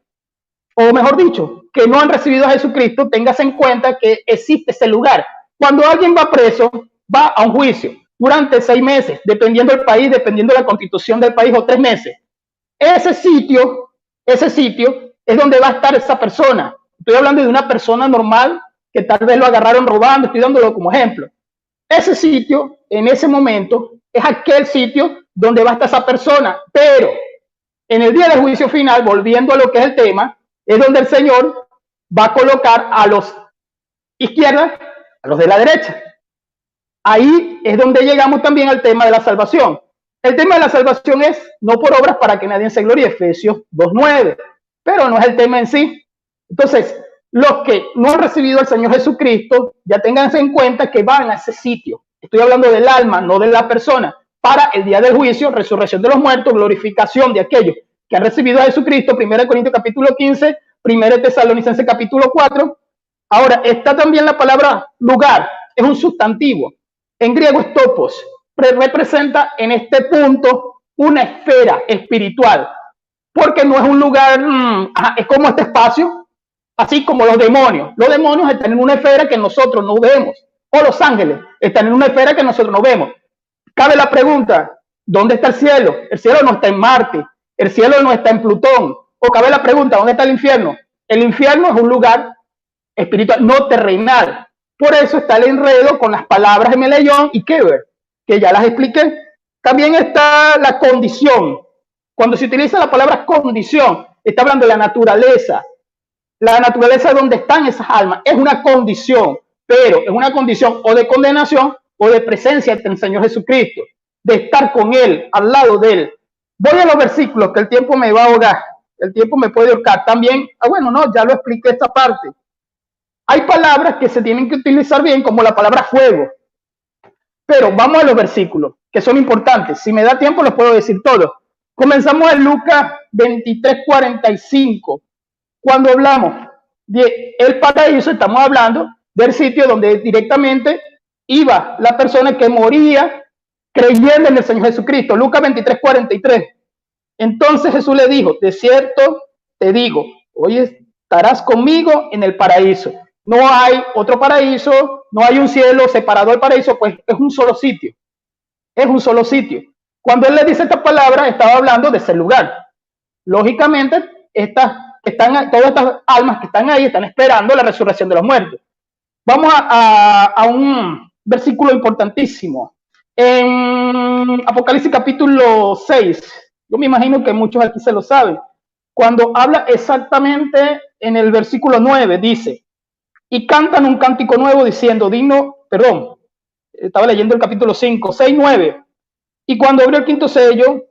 o mejor dicho, que no han recibido a Jesucristo, tengas en cuenta que existe ese lugar. Cuando alguien va preso, va a un juicio durante 6 meses, dependiendo del país, dependiendo de la constitución del país, o 3 meses. Ese sitio es donde va a estar esa persona. Estoy hablando de una persona normal que tal vez lo agarraron robando, estoy dándolo como ejemplo. Ese sitio, en ese momento, es aquel sitio donde va a estar esa persona, pero en el día del juicio final, volviendo a lo que es el tema, es donde el Señor va a colocar a los izquierdas, a los de la derecha. Ahí es donde llegamos también al tema de la salvación. El tema de la salvación es no por obras para que nadie se gloríe, Efesios 2:9, pero no es el tema en sí. Entonces, los que no han recibido al Señor Jesucristo, ya ténganse en cuenta que van a ese sitio. Estoy hablando del alma, no de la persona, para el día del juicio, resurrección de los muertos, glorificación de aquellos que han recibido a Jesucristo, 1 Corintios capítulo 15, 1 Tesalonicenses capítulo 4. Ahora, está también la palabra lugar, es un sustantivo. En griego es topos, representa en este punto una esfera espiritual, porque no es un lugar, es como este espacio, así como los demonios. Los demonios están en una esfera que nosotros no vemos, o los ángeles están en una esfera que nosotros no vemos. Cabe la pregunta, ¿dónde está el cielo? El cielo no está en Marte, el cielo no está en Plutón. O cabe la pregunta, ¿dónde está el infierno? El infierno es un lugar espiritual, no terrenal. Por eso está el enredo con las palabras de Meleión y Keber, que ya las expliqué. También está la condición. Cuando se utiliza la palabra condición, está hablando de la naturaleza. La naturaleza donde están esas almas es una condición, pero es una condición o de condenación o de presencia del Señor Jesucristo, de estar con Él, al lado de Él. Voy a los versículos, que el tiempo me va a ahogar, el tiempo me puede ahorcar. También, ya lo expliqué esta parte. Hay palabras que se tienen que utilizar bien, como la palabra fuego. Pero vamos a los versículos, que son importantes. Si me da tiempo, los puedo decir todos. Comenzamos en Lucas 23:45. Cuando hablamos de el paraíso, estamos hablando del sitio donde directamente iba la persona que moría creyendo en el Señor Jesucristo. Lucas 23:43. Entonces Jesús le dijo, de cierto te digo, hoy estarás conmigo en el paraíso. No hay otro paraíso, no hay un cielo separado del paraíso, pues es un solo sitio. Es un solo sitio. Cuando él le dice esta palabra, estaba hablando de ese lugar. Lógicamente, todas estas almas que están ahí están esperando la resurrección de los muertos. Vamos a un versículo importantísimo. En Apocalipsis capítulo 6, yo me imagino que muchos aquí se lo saben. Cuando habla exactamente en el versículo 9, dice, y cantan un cántico nuevo diciendo, estaba leyendo el capítulo 5, 6, 9. Y cuando abrió el quinto sello,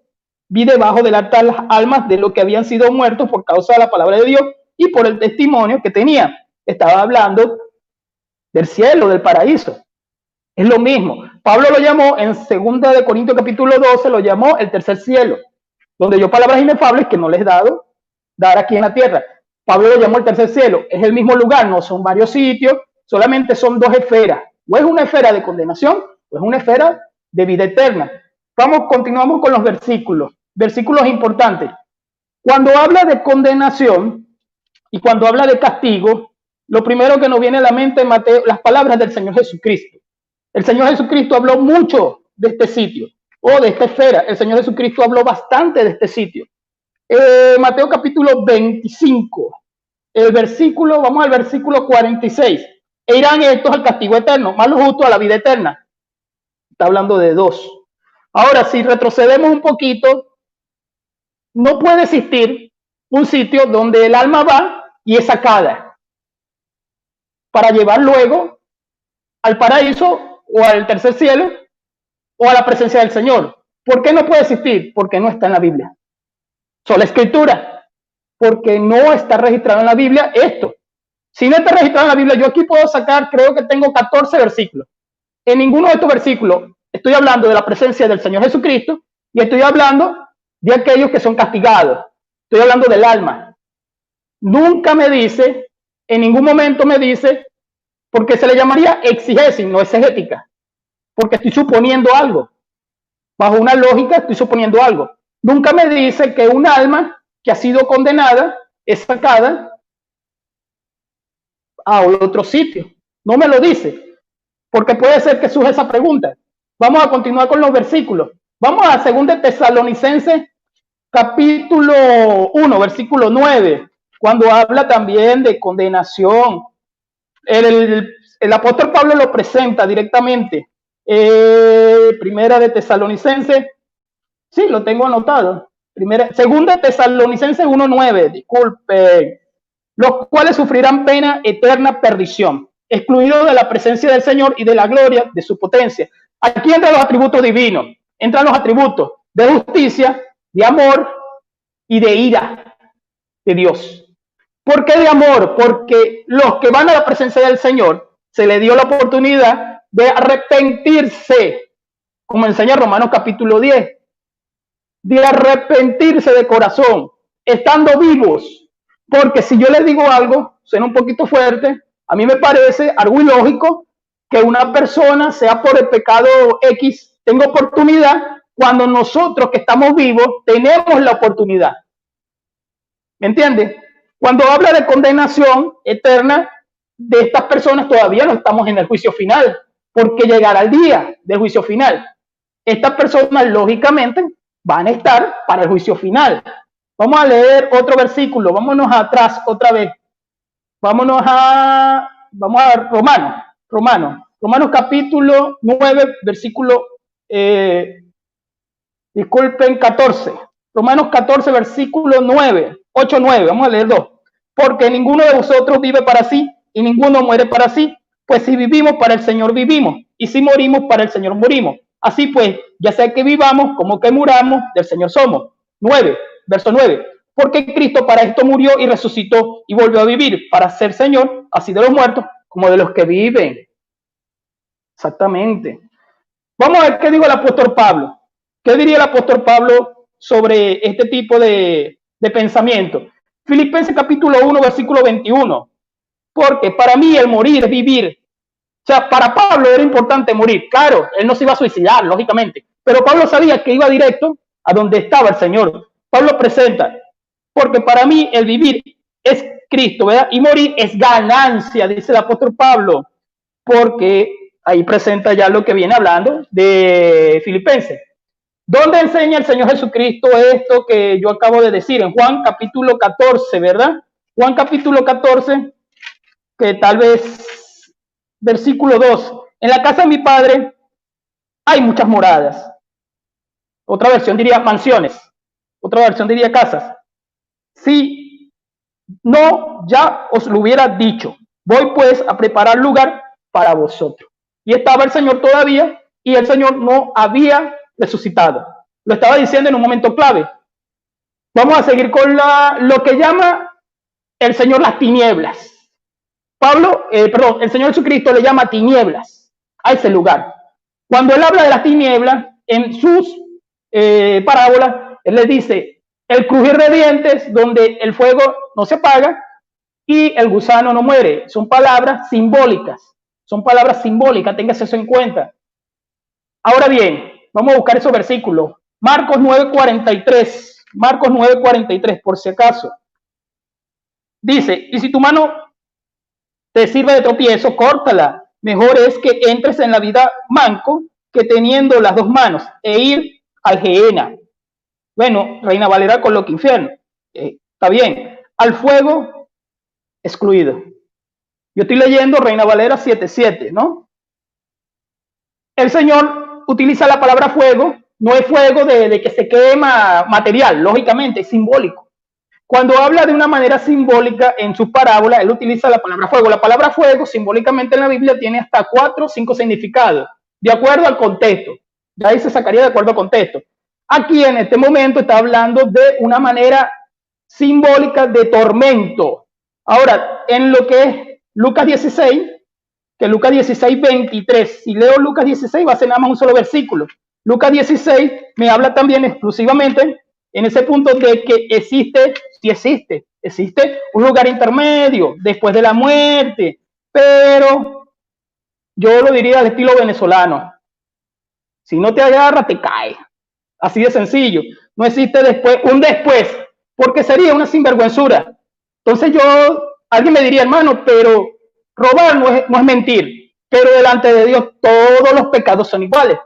vi debajo del altar las almas de los que habían sido muertos por causa de la palabra de Dios y por el testimonio que tenían. Estaba hablando del cielo, del paraíso. Es lo mismo. Pablo lo llamó en 2 Corintios capítulo 12, lo llamó el tercer cielo, donde yo palabras inefables que no les he dado dar aquí en la tierra. Pablo lo llamó el tercer cielo. Es el mismo lugar, no son varios sitios, solamente son 2 esferas. O es una esfera de condenación o es una esfera de vida eterna. Continuamos con los versículos importantes. Cuando habla de condenación y cuando habla de castigo, lo primero que nos viene a la mente es Mateo, las palabras del Señor Jesucristo. El Señor Jesucristo habló mucho de este sitio, o de esta esfera. El Señor Jesucristo habló bastante de este sitio. Mateo capítulo 25, vamos al versículo 46. E irán estos al castigo eterno, más los justos a la vida eterna. Está hablando de dos. Ahora, si retrocedemos un poquito, no puede existir un sitio donde el alma va y es sacada para llevar luego al paraíso o al tercer cielo o a la presencia del Señor. ¿Por qué no puede existir? Porque no está en la Biblia. Sola escritura. Porque no está registrado en la Biblia esto. Si no está registrado en la Biblia, yo aquí puedo sacar, creo que tengo 14 versículos. En ninguno de estos versículos estoy hablando de la presencia del Señor Jesucristo y estoy hablando de aquellos que son castigados. Estoy hablando del alma. Nunca me dice, en ningún momento me dice, porque se le llamaría exegesis, no exegética, porque estoy suponiendo algo. Bajo una lógica estoy suponiendo algo. Nunca me dice que un alma que ha sido condenada es sacada a otro sitio. No me lo dice, porque puede ser que surja esa pregunta. Vamos a continuar con los versículos. Vamos a 2 Tesalonicenses capítulo 1, versículo 9, cuando habla también de condenación. El apóstol Pablo lo presenta directamente. Primera de Tesalonicenses, sí, lo tengo anotado. 2 Tesalonicenses 1:9, disculpen, los cuales sufrirán pena eterna perdición, excluidos de la presencia del Señor y de la gloria de su potencia. Aquí entran los atributos divinos, entran los atributos de justicia, de amor y de ira de Dios. ¿Por qué de amor? Porque los que van a la presencia del Señor se les dio la oportunidad de arrepentirse, como enseña Romanos capítulo 10, de arrepentirse de corazón, estando vivos. Porque si yo les digo algo, suena un poquito fuerte, a mí me parece algo ilógico que una persona, sea por el pecado X, tenga oportunidad cuando nosotros que estamos vivos tenemos la oportunidad. ¿Me entiendes? Cuando habla de condenación eterna de estas personas, todavía no estamos en el juicio final, porque llegará el día del juicio final. Estas personas, lógicamente, van a estar para el juicio final. Vamos a leer otro versículo, vámonos atrás otra vez. Vamos a Romanos capítulo 9, versículo, 14. Romanos 14, versículo 9, 8-9, vamos a leer 2. Porque ninguno de vosotros vive para sí y ninguno muere para sí. Pues si vivimos, para el Señor vivimos, y si morimos, para el Señor morimos. Así pues, ya sea que vivamos como que muramos, del Señor somos. 9, verso 9. Porque Cristo para esto murió y resucitó y volvió a vivir, para ser Señor, así de los muertos como de los que viven. Exactamente. Vamos a ver qué dijo el apóstol Pablo. ¿Qué diría el apóstol Pablo sobre este tipo de pensamiento? Filipenses capítulo 1, versículo 21. Porque para mí el morir es vivir. O sea, para Pablo era importante morir. Claro, él no se iba a suicidar, lógicamente. Pero Pablo sabía que iba directo a donde estaba el Señor. Pablo presenta, porque para mí el vivir es Cristo, ¿verdad? Y morir es ganancia, dice el apóstol Pablo. Porque ahí presenta ya lo que viene hablando de Filipenses. ¿Dónde enseña el Señor Jesucristo esto que yo acabo de decir? En Juan capítulo 14, ¿verdad? Juan capítulo 14, que tal vez versículo 2. En la casa de mi padre hay muchas moradas. Otra versión diría mansiones. Otra versión diría casas. Si no, ya os lo hubiera dicho. Voy pues a preparar lugar para vosotros. Y estaba el Señor todavía y el Señor no había resucitado. Lo estaba diciendo en un momento clave. Vamos a seguir con lo que llama el Señor las tinieblas. El Señor Jesucristo le llama tinieblas a ese lugar. Cuando él habla de las tinieblas, en sus parábolas, él les dice, el crujir de dientes, donde el fuego no se apaga y el gusano no muere. Son palabras simbólicas. Son palabras simbólicas, téngase eso en cuenta. Ahora bien, Vamos a buscar esos versículos. Marcos 9:43. Marcos 9:43, por si acaso. Dice, y si tu mano te sirve de tropiezo, córtala. Mejor es que entres en la vida manco que teniendo las dos manos e ir al Gehenna. Bueno, Reina Valera coloca infierno. Está bien. Al fuego, excluido. Yo estoy leyendo Reina Valera 7:7, ¿no? El Señor utiliza la palabra fuego, no es fuego de que se quema material, lógicamente, es simbólico. Cuando habla de una manera simbólica en sus parábolas, él utiliza la palabra fuego. La palabra fuego simbólicamente en la Biblia tiene hasta 4 o 5 significados, de acuerdo al contexto. De ahí se sacaría de acuerdo al contexto. Aquí en este momento está hablando de una manera simbólica de tormento. Ahora, en lo que es Lucas 16, que Lucas 16:23, si leo Lucas 16 va a ser nada más un solo versículo. Lucas 16 me habla también exclusivamente en ese punto de que existe un lugar intermedio después de la muerte, pero yo lo diría al estilo venezolano. Si no te agarra, te cae. Así de sencillo. No existe un después, porque sería una sinvergüenzura. Entonces alguien me diría, hermano, pero robar no es mentir, pero delante de Dios todos los pecados son iguales.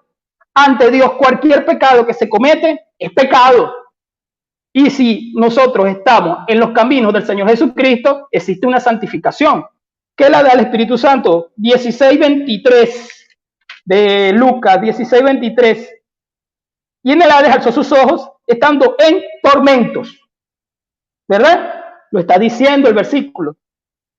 Ante Dios cualquier pecado que se comete es pecado. Y si nosotros estamos en los caminos del Señor Jesucristo, existe una santificación, que la da el Espíritu Santo. 16:23 de Lucas, 16:23. Y en el Hades alzó sus ojos, estando en tormentos. ¿Verdad? Lo está diciendo el versículo.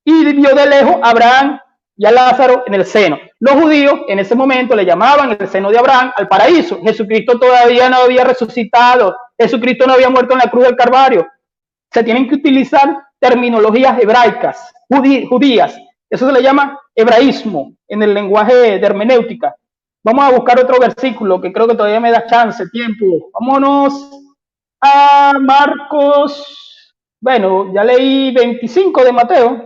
Y vio de lejos a Abraham y a Lázaro en el seno. Los judíos en ese momento le llamaban el seno de Abraham al paraíso. Jesucristo todavía no había resucitado. Jesucristo no había muerto en la cruz del Calvario. Se tienen que utilizar terminologías hebraicas, judías. Eso se le llama hebraísmo en el lenguaje de hermenéutica. Vamos a buscar otro versículo que creo que todavía me da chance, tiempo. Vámonos a Marcos. Bueno, ya leí 25 de Mateo.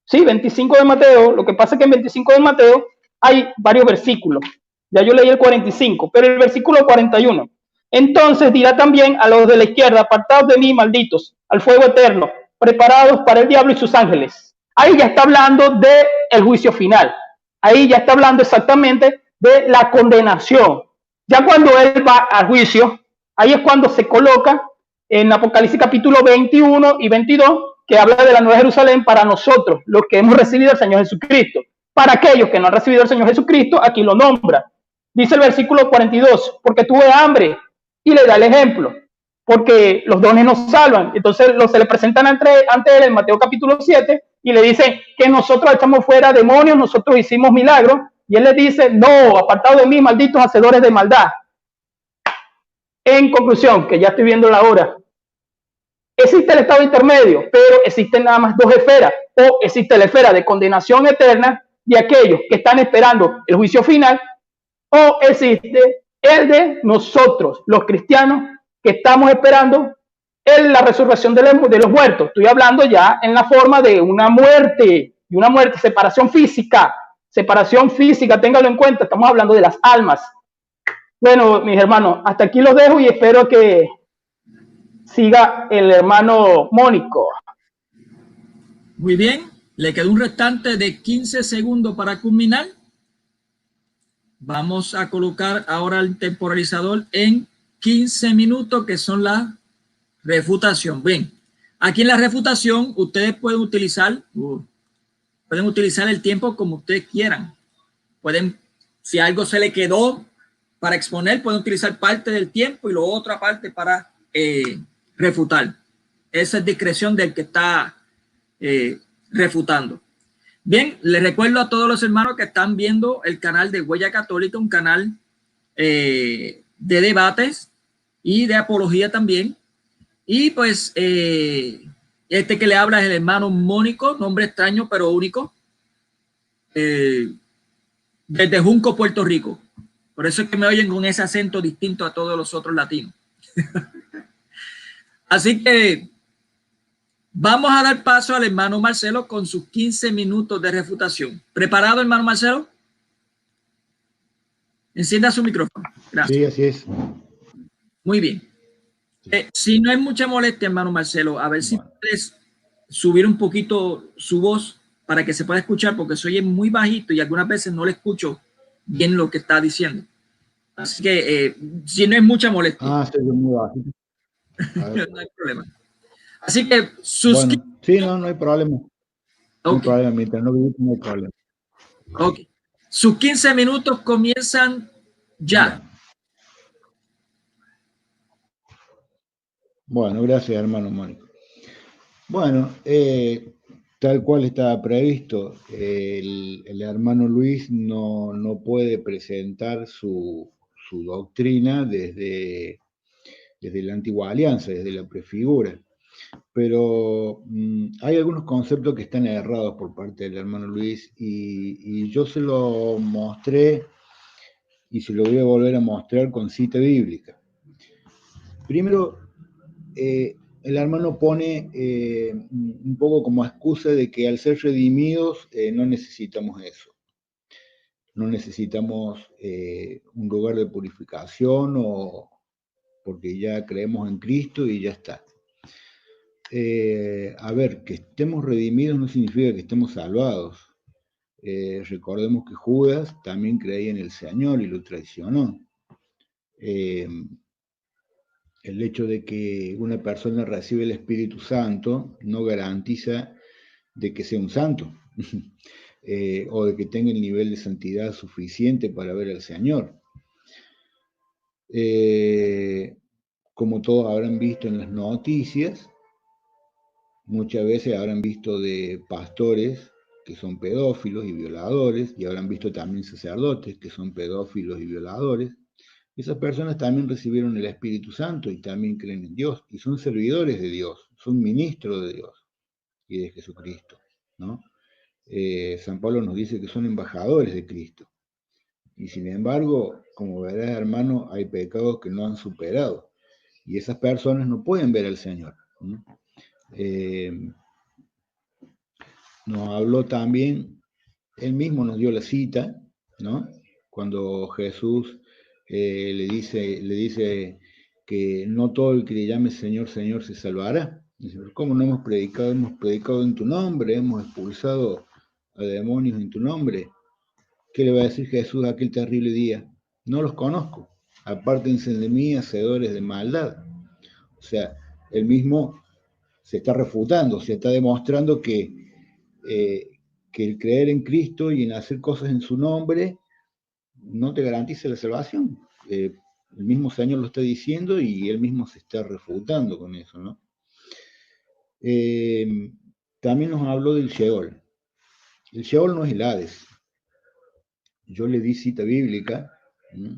Sí, 25 de Mateo. Lo que pasa es que en 25 de Mateo hay varios versículos. Ya yo leí el 45, pero el versículo 41. Entonces dirá también a los de la izquierda, apartados de mí, malditos, al fuego eterno, preparados para el diablo y sus ángeles. Ahí ya está hablando del juicio final. Ahí ya está hablando exactamente de la condenación. Ya cuando él va al juicio, ahí es cuando se coloca en Apocalipsis capítulo 21 y 22, que habla de la Nueva Jerusalén para nosotros, los que hemos recibido al Señor Jesucristo. Para aquellos que no han recibido al Señor Jesucristo, aquí lo nombra. Dice el versículo 42, porque tuve hambre, y le da el ejemplo, porque los dones nos salvan. Entonces se le presentan ante él en Mateo capítulo 7, y le dicen que nosotros echamos fuera demonios, nosotros hicimos milagros, y él le dice, no, apartado de mí, malditos hacedores de maldad. En conclusión, que ya estoy viendo la hora, existe el estado intermedio, pero existen nada más dos esferas, o existe la esfera de condenación eterna de aquellos que están esperando el juicio final, o existe el de nosotros, los cristianos, que estamos esperando en la resurrección de los muertos. Estoy hablando ya en la forma de una muerte, separación física, ténganlo en cuenta, estamos hablando de las almas. Bueno, mis hermanos, hasta aquí los dejo y espero que siga el hermano Mónico. Muy bien, le quedó un restante de 15 segundos para culminar. Vamos a colocar ahora el temporalizador en 15 minutos, que son la refutación. Bien, aquí en la refutación ustedes pueden utilizar el tiempo como ustedes quieran. Si algo se le quedó para exponer, pueden utilizar parte del tiempo y la otra parte para refutar. Esa es discreción del que está refutando. Bien, les recuerdo a todos los hermanos que están viendo el canal de Huella Católica, un canal de debates y de apología también. Y pues este que le habla es el hermano Mónico, nombre extraño pero único, desde Junco, Puerto Rico. Por eso es que me oyen con ese acento distinto a todos los otros latinos. Así que vamos a dar paso al hermano Marcelo con sus 15 minutos de refutación. ¿Preparado, hermano Marcelo? Encienda su micrófono. Gracias. Sí, así es. Muy bien. Si no hay mucha molestia, hermano Marcelo, a ver si Bueno. puedes subir un poquito su voz para que se pueda escuchar, porque se oye muy bajito y algunas veces no le escucho bien lo que está diciendo. Así que, si no hay mucha molestia. Se oye muy bajito. No hay problema. Así que Bueno, sí, no hay problema. No hay Ok. problema, mientras no vivimos, no hay problema. Ok. Sus 15 minutos comienzan ya. Bueno, gracias, hermano Mónico. Bueno, tal cual estaba previsto, el hermano Luis no puede presentar su doctrina desde la antigua alianza, desde la prefigura. Pero hay algunos conceptos que están errados por parte del hermano Luis y yo se lo mostré y se lo voy a volver a mostrar con cita bíblica. Primero, el hermano pone un poco como excusa de que al ser redimidos no necesitamos eso. No necesitamos un lugar de purificación o porque ya creemos en Cristo y ya está. A ver, que estemos redimidos no significa que estemos salvados. Recordemos que Judas también creía en el Señor y lo traicionó. El hecho de que una persona recibe el Espíritu Santo no garantiza de que sea un santo o de que tenga el nivel de santidad suficiente para ver al Señor. Como todos habrán visto en las noticias, muchas veces habrán visto de pastores que son pedófilos y violadores, y habrán visto también sacerdotes que son pedófilos y violadores. Esas personas también recibieron el Espíritu Santo y también creen en Dios, y son servidores de Dios, son ministros de Dios y de Jesucristo, ¿no? San Pablo nos dice que son embajadores de Cristo. Y sin embargo, como verás, hermano, hay pecados que no han superado, y esas personas no pueden ver al Señor, ¿no? Nos habló también, él mismo nos dio la cita, ¿no? Cuando Jesús le dice que no todo el que le llame Señor, Señor se salvará. Dice, ¿cómo no hemos predicado? Hemos predicado en tu nombre, hemos expulsado a demonios en tu nombre. ¿Qué le va a decir Jesús aquel terrible día? No los conozco, apártense de mí, hacedores de maldad. O sea, él mismo se está refutando, se está demostrando que el creer en Cristo y en hacer cosas en su nombre no te garantiza la salvación. El mismo Señor lo está diciendo y él mismo se está refutando con eso, ¿no? También nos habló del Sheol. El Sheol no es el Hades. Yo le di cita bíblica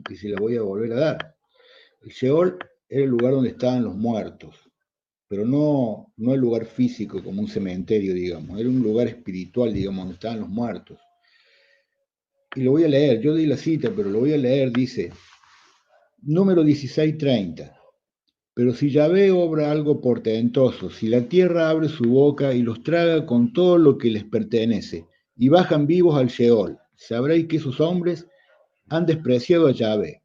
y se la voy a volver a dar. El Sheol era el lugar donde estaban los muertos, pero no el lugar físico como un cementerio, digamos, era un lugar espiritual, digamos, donde estaban los muertos. Y lo voy a leer, yo di la cita, pero lo voy a leer, dice, número 16:30. Pero si Yahvé obra algo portentoso, si la tierra abre su boca y los traga con todo lo que les pertenece, y bajan vivos al Sheol, sabréis que esos hombres han despreciado a Yahvé.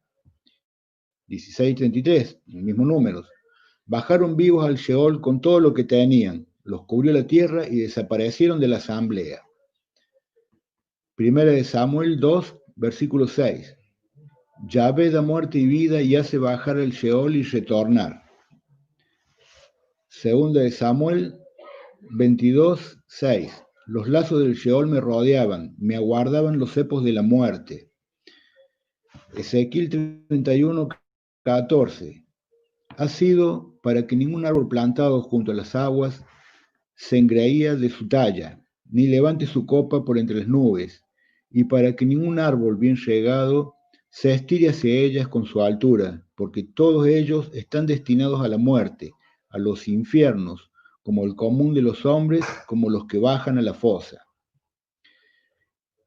16:33, el mismo número. Bajaron vivos al Sheol con todo lo que tenían, los cubrió la tierra y desaparecieron de la asamblea. Primera de Samuel 2, versículo 6. Yahvé da muerte y vida y hace bajar al Sheol y retornar. Segunda de Samuel 22, 6. Los lazos del Sheol me rodeaban, me aguardaban los cepos de la muerte. Ezequiel 31, 14. Ha sido para que ningún árbol plantado junto a las aguas se engreía de su talla, ni levante su copa por entre las nubes, y para que ningún árbol bien regado se estire hacia ellas con su altura, porque todos ellos están destinados a la muerte, a los infiernos, como el común de los hombres, como los que bajan a la fosa.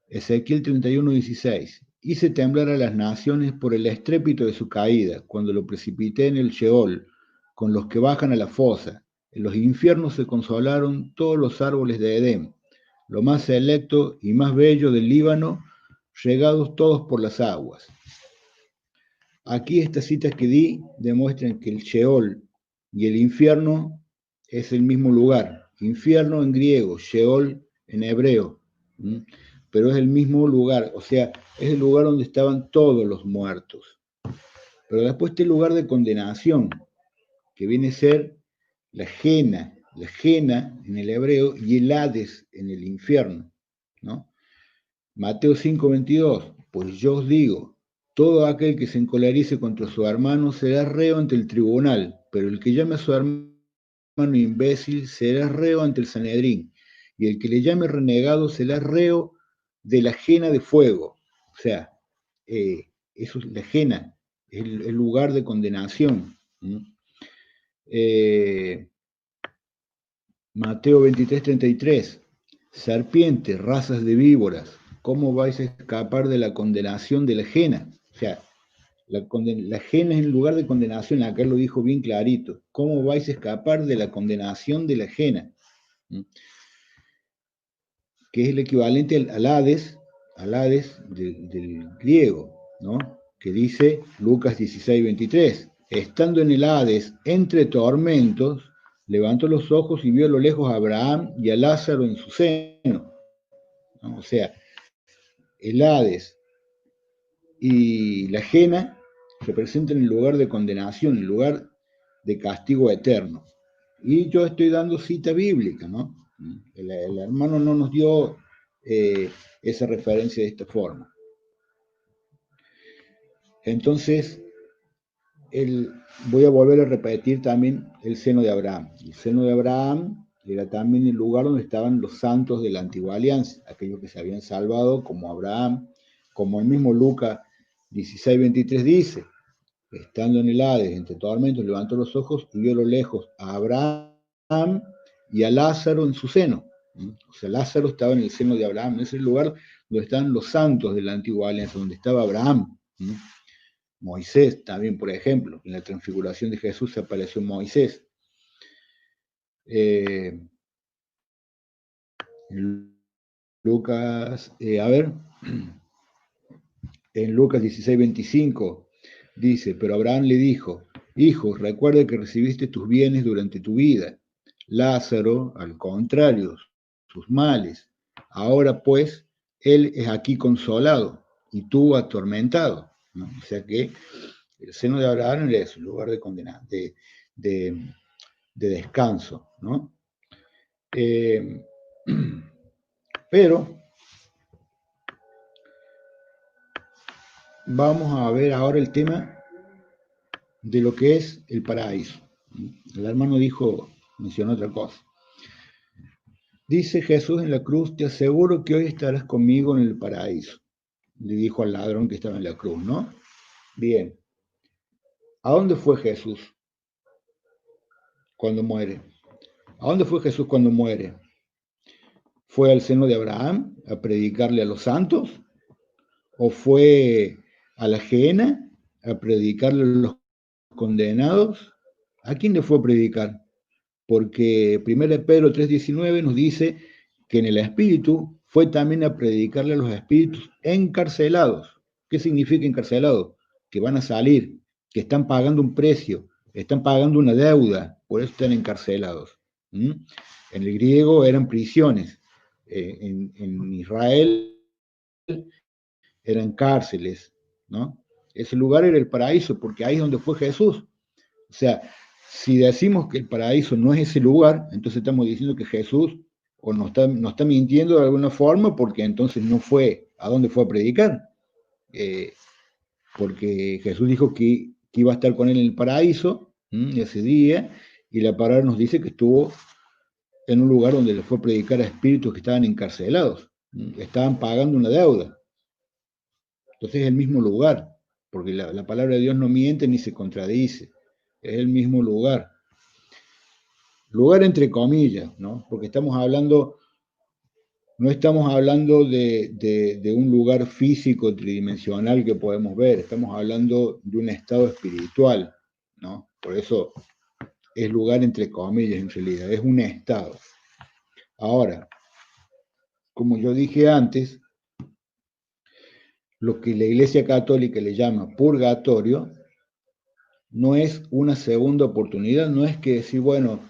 Ezequiel 31, 16. Hice temblar a las naciones por el estrépito de su caída, cuando lo precipité en el Sheol, con los que bajan a la fosa. En los infiernos se consolaron todos los árboles de Edén, lo más selecto y más bello del Líbano, regados todos por las aguas. aquí estas citas que di demuestran que el Sheol y el infierno es el mismo lugar. Infierno en griego, Sheol en hebreo. Pero es el mismo lugar, o sea, es el lugar donde estaban todos los muertos. Pero después está el lugar de condenación, que viene a ser la Jena en el hebreo y el Hades en el infierno, ¿no? Mateo 5:22, pues yo os digo, todo aquel que se encolerice contra su hermano será reo ante el tribunal, pero el que llame a su hermano imbécil será reo ante el Sanedrín, y el que le llame renegado será reo de la Jena de fuego. O sea, eso es la Jena, es el lugar de condenación. Mateo 23:33, serpientes, razas de víboras, ¿cómo vais a escapar de la condenación de la Jena? O sea, la Jena es el lugar de condenación, acá lo dijo bien clarito. ¿Cómo vais a escapar de la condenación de la Jena? Que es el equivalente al Hades del griego, ¿no? Que dice Lucas 16:23, estando en el Hades entre tormentos, levantó los ojos y vio a lo lejos a Abraham y a Lázaro en su seno, ¿no? O sea, el Hades y la Jena representan el lugar de condenación, el lugar de castigo eterno. Y yo estoy dando cita bíblica, ¿no? El hermano no nos dio esa referencia de esta forma. Entonces, voy a volver a repetir también el seno de Abraham. El seno de Abraham era también el lugar donde estaban los santos de la antigua alianza, aquellos que se habían salvado como Abraham, como el mismo Lucas 16:23 dice, estando en el Hades, entre tormentos, levantó los ojos y vio a lo lejos a Abraham y a Lázaro en su seno. O sea, Lázaro estaba en el seno de Abraham, en ese lugar donde están los santos de la antigua alianza, donde estaba Abraham. Moisés también, por ejemplo, en la transfiguración de Jesús apareció Moisés. Lucas, en Lucas 16:25 dice, pero Abraham le dijo, hijo, recuerda que recibiste tus bienes durante tu vida. Lázaro, al contrario, sus males. Ahora pues, él es aquí consolado y tú atormentado, ¿no? O sea que el seno de Abraham es un lugar de condena, de descanso, ¿no? Pero vamos a ver ahora el tema de lo que es el paraíso. El hermano mencionó otra cosa. Dice Jesús en la cruz, te aseguro que hoy estarás conmigo en el paraíso. Le dijo al ladrón que estaba en la cruz, ¿no? Bien. ¿A dónde fue Jesús cuando muere? ¿A dónde fue Jesús cuando muere? ¿Fue al seno de Abraham a predicarle a los santos? ¿O fue a la Gehenna a predicarle a los condenados? ¿A quién le fue a predicar? Porque 1 Pedro 3:19 nos dice que en el Espíritu fue también a predicarle a los espíritus encarcelados. ¿Qué significa encarcelados? Que van a salir, que están pagando un precio, están pagando una deuda, por eso están encarcelados. En el griego eran prisiones, en Israel eran cárceles, ¿no? Ese lugar era el paraíso, porque ahí es donde fue Jesús. O sea, si decimos que el paraíso no es ese lugar, entonces estamos diciendo que Jesús o nos está mintiendo de alguna forma, porque entonces no fue a dónde fue a predicar. Porque Jesús dijo que iba a estar con él en el paraíso ese día, y la palabra nos dice que estuvo en un lugar donde le fue a predicar a espíritus que estaban encarcelados, estaban pagando una deuda. Entonces es el mismo lugar, porque la palabra de Dios no miente ni se contradice, es el mismo lugar. Lugar entre comillas, ¿no? Porque no estamos hablando de un lugar físico tridimensional que podemos ver, estamos hablando de un estado espiritual, ¿no? Por eso es lugar entre comillas en realidad, es un estado. Ahora, como yo dije antes, lo que la Iglesia Católica le llama purgatorio no es una segunda oportunidad, no es que decir, bueno,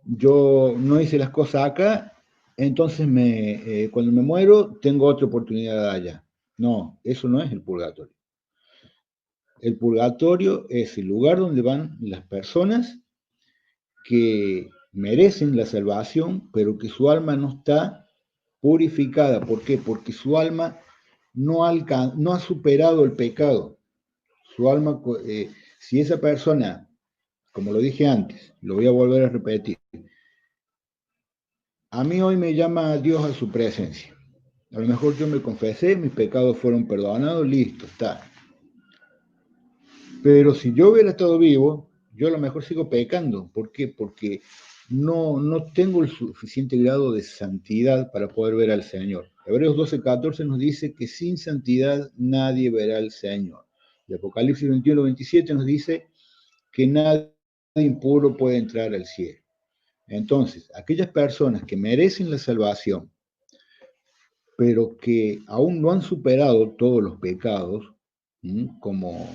yo no hice las cosas acá, entonces cuando me muero tengo otra oportunidad allá. No, eso no es el purgatorio. El purgatorio es el lugar donde van las personas que merecen la salvación, pero que su alma no está purificada. ¿Por qué? Porque su alma no ha superado el pecado. Su alma, si esa persona, como lo dije antes, lo voy a volver a repetir, a mí hoy me llama Dios a su presencia. A lo mejor yo me confesé, mis pecados fueron perdonados, listo, está. Pero si yo hubiera estado vivo, yo a lo mejor sigo pecando. ¿Por qué? Porque no tengo el suficiente grado de santidad para poder ver al Señor. Hebreos 12:14 nos dice que sin santidad nadie verá al Señor. Y Apocalipsis 21:27 nos dice que nadie impuro puede entrar al cielo. Entonces, aquellas personas que merecen la salvación, pero que aún no han superado todos los pecados, como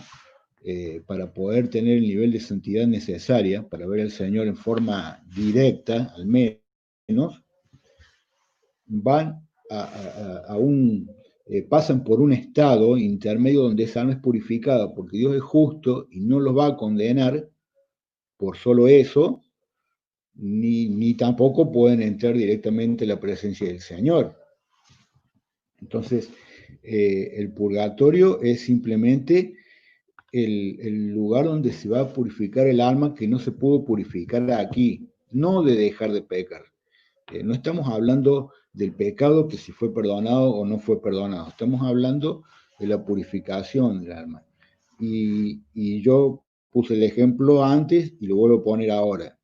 para poder tener el nivel de santidad necesaria para ver al Señor en forma directa, al menos, van pasan por un estado intermedio donde esa alma es purificada, porque Dios es justo y no los va a condenar por solo eso, ni tampoco pueden entrar directamente en la presencia del Señor. Entonces, el purgatorio es simplemente el lugar donde se va a purificar el alma que no se pudo purificar aquí, no de dejar de pecar. No estamos hablando del pecado que si fue perdonado o no fue perdonado, estamos hablando de la purificación del alma. Y yo puse el ejemplo antes y lo vuelvo a poner ahora.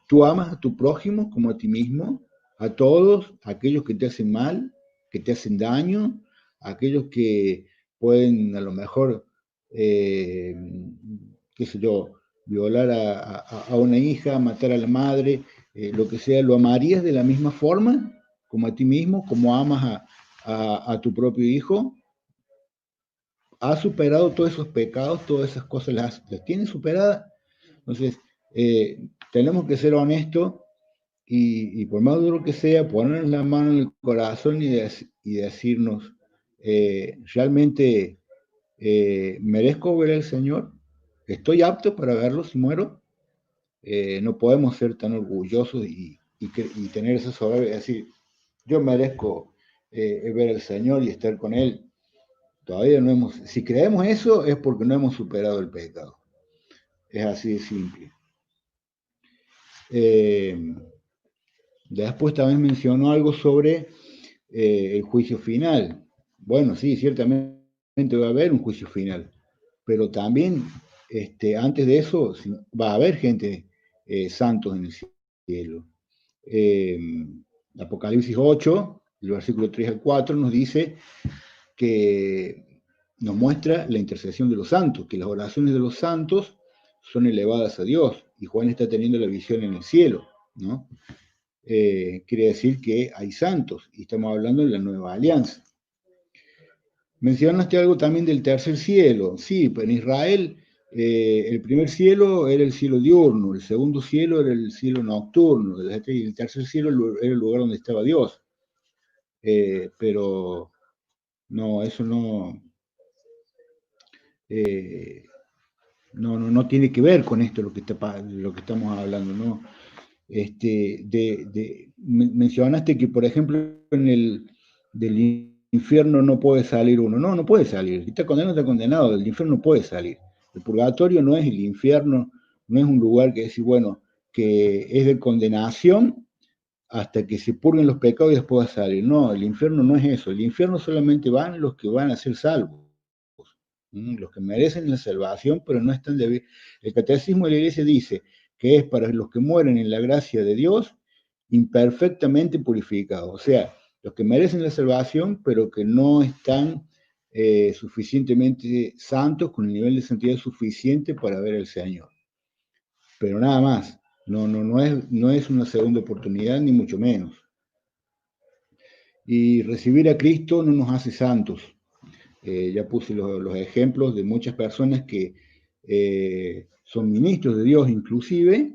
Tú amas a tu prójimo como a ti mismo, a todos aquellos que te hacen mal, que te hacen daño, aquellos que pueden a lo mejor, qué sé yo, violar a una hija, matar a la madre, lo que sea, ¿lo amarías de la misma forma como a ti mismo, como amas a tu propio hijo? ¿Has superado todos esos pecados, todas esas cosas las tienes superadas? Entonces, tenemos que ser honestos y por más duro que sea, poner la mano en el corazón y decirnos, ¿realmente merezco ver al Señor? ¿Estoy apto para verlo si muero? No podemos ser tan orgullosos y tener esa soberbia, decir, yo merezco ver al Señor y estar con Él. Todavía no hemos, si creemos eso es porque no hemos superado el pecado. Es así de simple. Después también mencionó algo sobre el juicio final. Bueno, sí, ciertamente va a haber un juicio final, pero también antes de eso va a haber gente santos en el cielo. Apocalipsis 8, el versículo 3 al 4, nos dice que nos muestra la intercesión de los santos, que las oraciones de los santos son elevadas a Dios, y Juan está teniendo la visión en el cielo, ¿no? Quiere decir que hay santos, y estamos hablando de la nueva alianza. Mencionaste algo también del tercer cielo. Sí, en Israel el primer cielo era el cielo diurno, el segundo cielo era el cielo nocturno, y el tercer cielo era el lugar donde estaba Dios. Pero no, eso no tiene que ver con esto lo que estamos hablando, ¿no? Mencionaste que, por ejemplo, del infierno no puede salir uno. No puede salir. Si está condenado, está condenado. Del infierno no puede salir. El purgatorio no es el infierno, no es un lugar que decir, bueno, que es de condenación hasta que se purguen los pecados y después va a salir. No, el infierno no es eso. El infierno solamente van los que van a ser salvos. Los que merecen la salvación, pero no están debidos. El catecismo de la Iglesia dice que es para los que mueren en la gracia de Dios, imperfectamente purificados. O sea, los que merecen la salvación, pero que no están suficientemente santos, con el nivel de santidad suficiente para ver al Señor. Pero nada más. No es una segunda oportunidad, ni mucho menos. Y recibir a Cristo no nos hace santos. Ya puse los ejemplos de muchas personas que son ministros de Dios inclusive,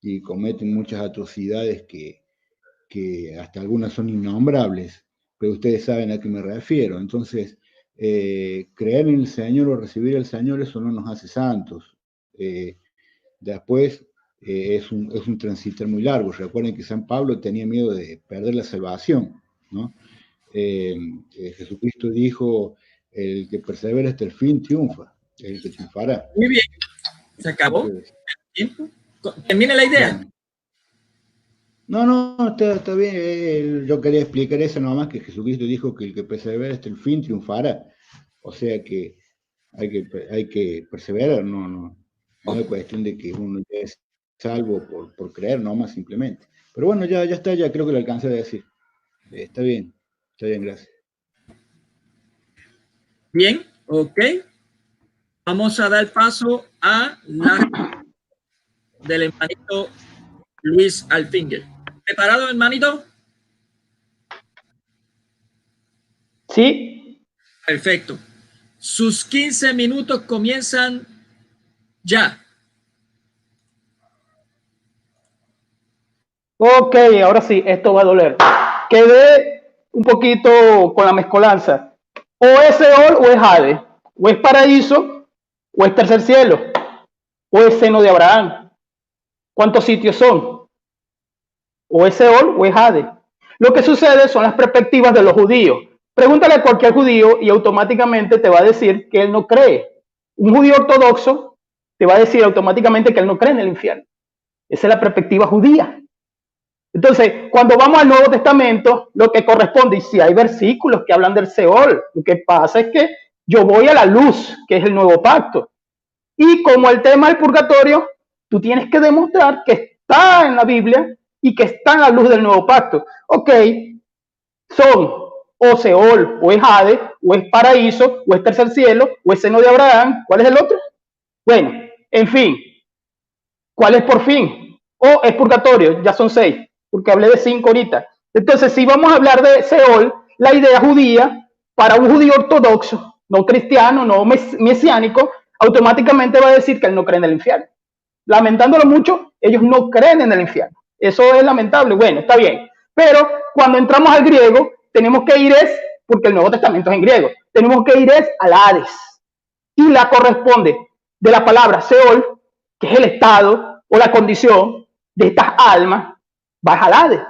y cometen muchas atrocidades que hasta algunas son innombrables, pero ustedes saben a qué me refiero. Entonces, creer en el Señor o recibir al Señor, eso no nos hace santos. Después es un transitar muy largo. Recuerden que San Pablo tenía miedo de perder la salvación, ¿no? Jesucristo dijo: el que persevera hasta el fin triunfa, el que triunfará. Muy bien, se acabó el tiempo. Termine la idea. No, está bien. Yo quería explicar eso nomás, que Jesucristo dijo que el que persevera hasta el fin triunfará. O sea que hay que perseverar, no es cuestión de que uno ya es salvo por creer nomás simplemente. Pero bueno, ya está, ya creo que lo alcancé a decir. Está bien, gracias. Bien, ok. Vamos a dar paso a la del hermanito Luis Alfinger. ¿Preparado, hermanito? Sí. Perfecto. Sus 15 minutos comienzan ya. Ok, ahora sí, esto va a doler. Quedé un poquito con la mezcolanza. O es Seol o es Hades. O es paraíso o es tercer cielo. O es seno de Abraham. ¿Cuántos sitios son? O es Seol o es Hades. Lo que sucede son las perspectivas de los judíos. Pregúntale a cualquier judío y automáticamente te va a decir que él no cree. Un judío ortodoxo te va a decir automáticamente que él no cree en el infierno. Esa es la perspectiva judía. Entonces, cuando vamos al Nuevo Testamento, lo que corresponde, y si hay versículos que hablan del Seol, lo que pasa es que yo voy a la luz, que es el nuevo pacto. Y como el tema del purgatorio, tú tienes que demostrar que está en la Biblia y que está en la luz del nuevo pacto. Ok, son o Seol, o es Hades, o es paraíso, o es tercer cielo, o es seno de Abraham. ¿Cuál es el otro? Bueno, en fin, ¿cuál es por fin? O es purgatorio, ya son 6, porque hablé de 5 ahorita. Entonces, si vamos a hablar de Seol, la idea judía, para un judío ortodoxo, no cristiano, no mesiánico, automáticamente va a decir que él no cree en el infierno. Lamentándolo mucho, ellos no creen en el infierno. Eso es lamentable. Bueno, está bien. Pero cuando entramos al griego, tenemos que ir porque el Nuevo Testamento es en griego, tenemos que ir al Hades. Y la corresponde de la palabra Seol, que es el estado o la condición de estas almas, va al Hades.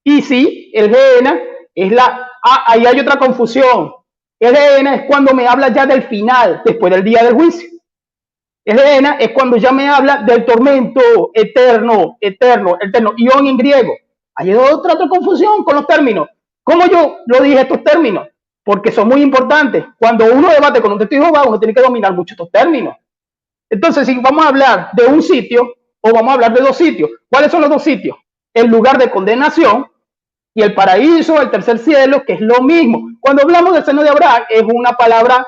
Y sí, el Gehenna es ahí hay otra confusión. El Gehenna es cuando me habla ya del final, después del día del juicio. El Gehenna es cuando ya me habla del tormento eterno, ion en griego. Hay otra confusión con los términos. ¿Cómo yo lo dije estos términos? Porque son muy importantes. Cuando uno debate con un testigo de Jehová, uno tiene que dominar mucho estos términos. Entonces, si vamos a hablar de un sitio o vamos a hablar de 2 sitios, ¿cuáles son los 2 sitios? El lugar de condenación y el paraíso, el tercer cielo, que es lo mismo. Cuando hablamos del seno de Abraham, es una palabra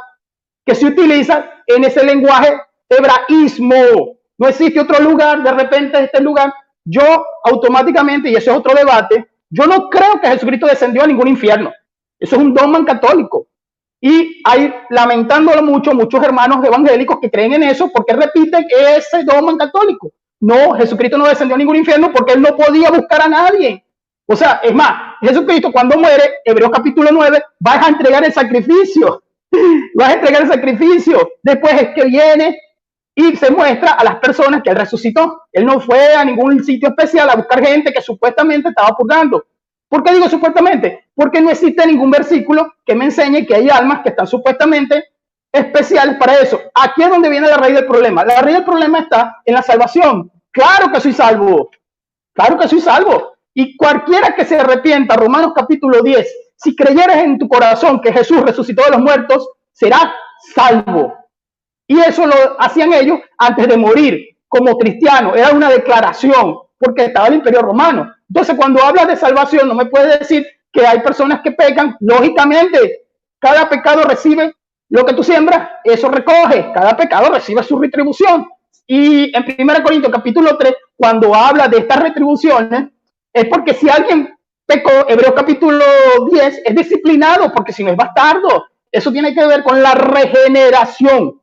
que se utiliza en ese lenguaje hebraísmo. No existe otro lugar, de repente este lugar. Yo automáticamente, y eso es otro debate, yo no creo que Jesucristo descendió a ningún infierno. Eso es un dogma católico. Y hay, lamentándolo mucho, muchos hermanos evangélicos que creen en eso porque repiten ese dogma católico. No, Jesucristo no descendió a ningún infierno porque él no podía buscar a nadie. O sea, es más, Jesucristo cuando muere, Hebreos capítulo 9, va a entregar el sacrificio. Va a entregar el sacrificio. Después es que viene y se muestra a las personas que él resucitó. Él no fue a ningún sitio especial a buscar gente que supuestamente estaba purgando. ¿Por qué digo supuestamente? Porque no existe ningún versículo que me enseñe que hay almas que están supuestamente especiales para eso. Aquí es donde viene la raíz del problema. La raíz del problema está en la salvación. Claro que soy salvo. Claro que soy salvo. Y cualquiera que se arrepienta, Romanos capítulo 10, si creyeres en tu corazón que Jesús resucitó de los muertos, serás salvo. Y eso lo hacían ellos antes de morir como cristianos. Era una declaración porque estaba el Imperio Romano. Entonces, cuando hablas de salvación, no me puedes decir que hay personas que pecan. Lógicamente, cada pecado recibe lo que tú siembras, eso recoge. Cada pecado recibe su retribución. Y en 1 Corintios capítulo 3, cuando habla de estas retribuciones, es porque si alguien pecó, Hebreos capítulo 10, es disciplinado, porque si no es bastardo. Eso tiene que ver con la regeneración.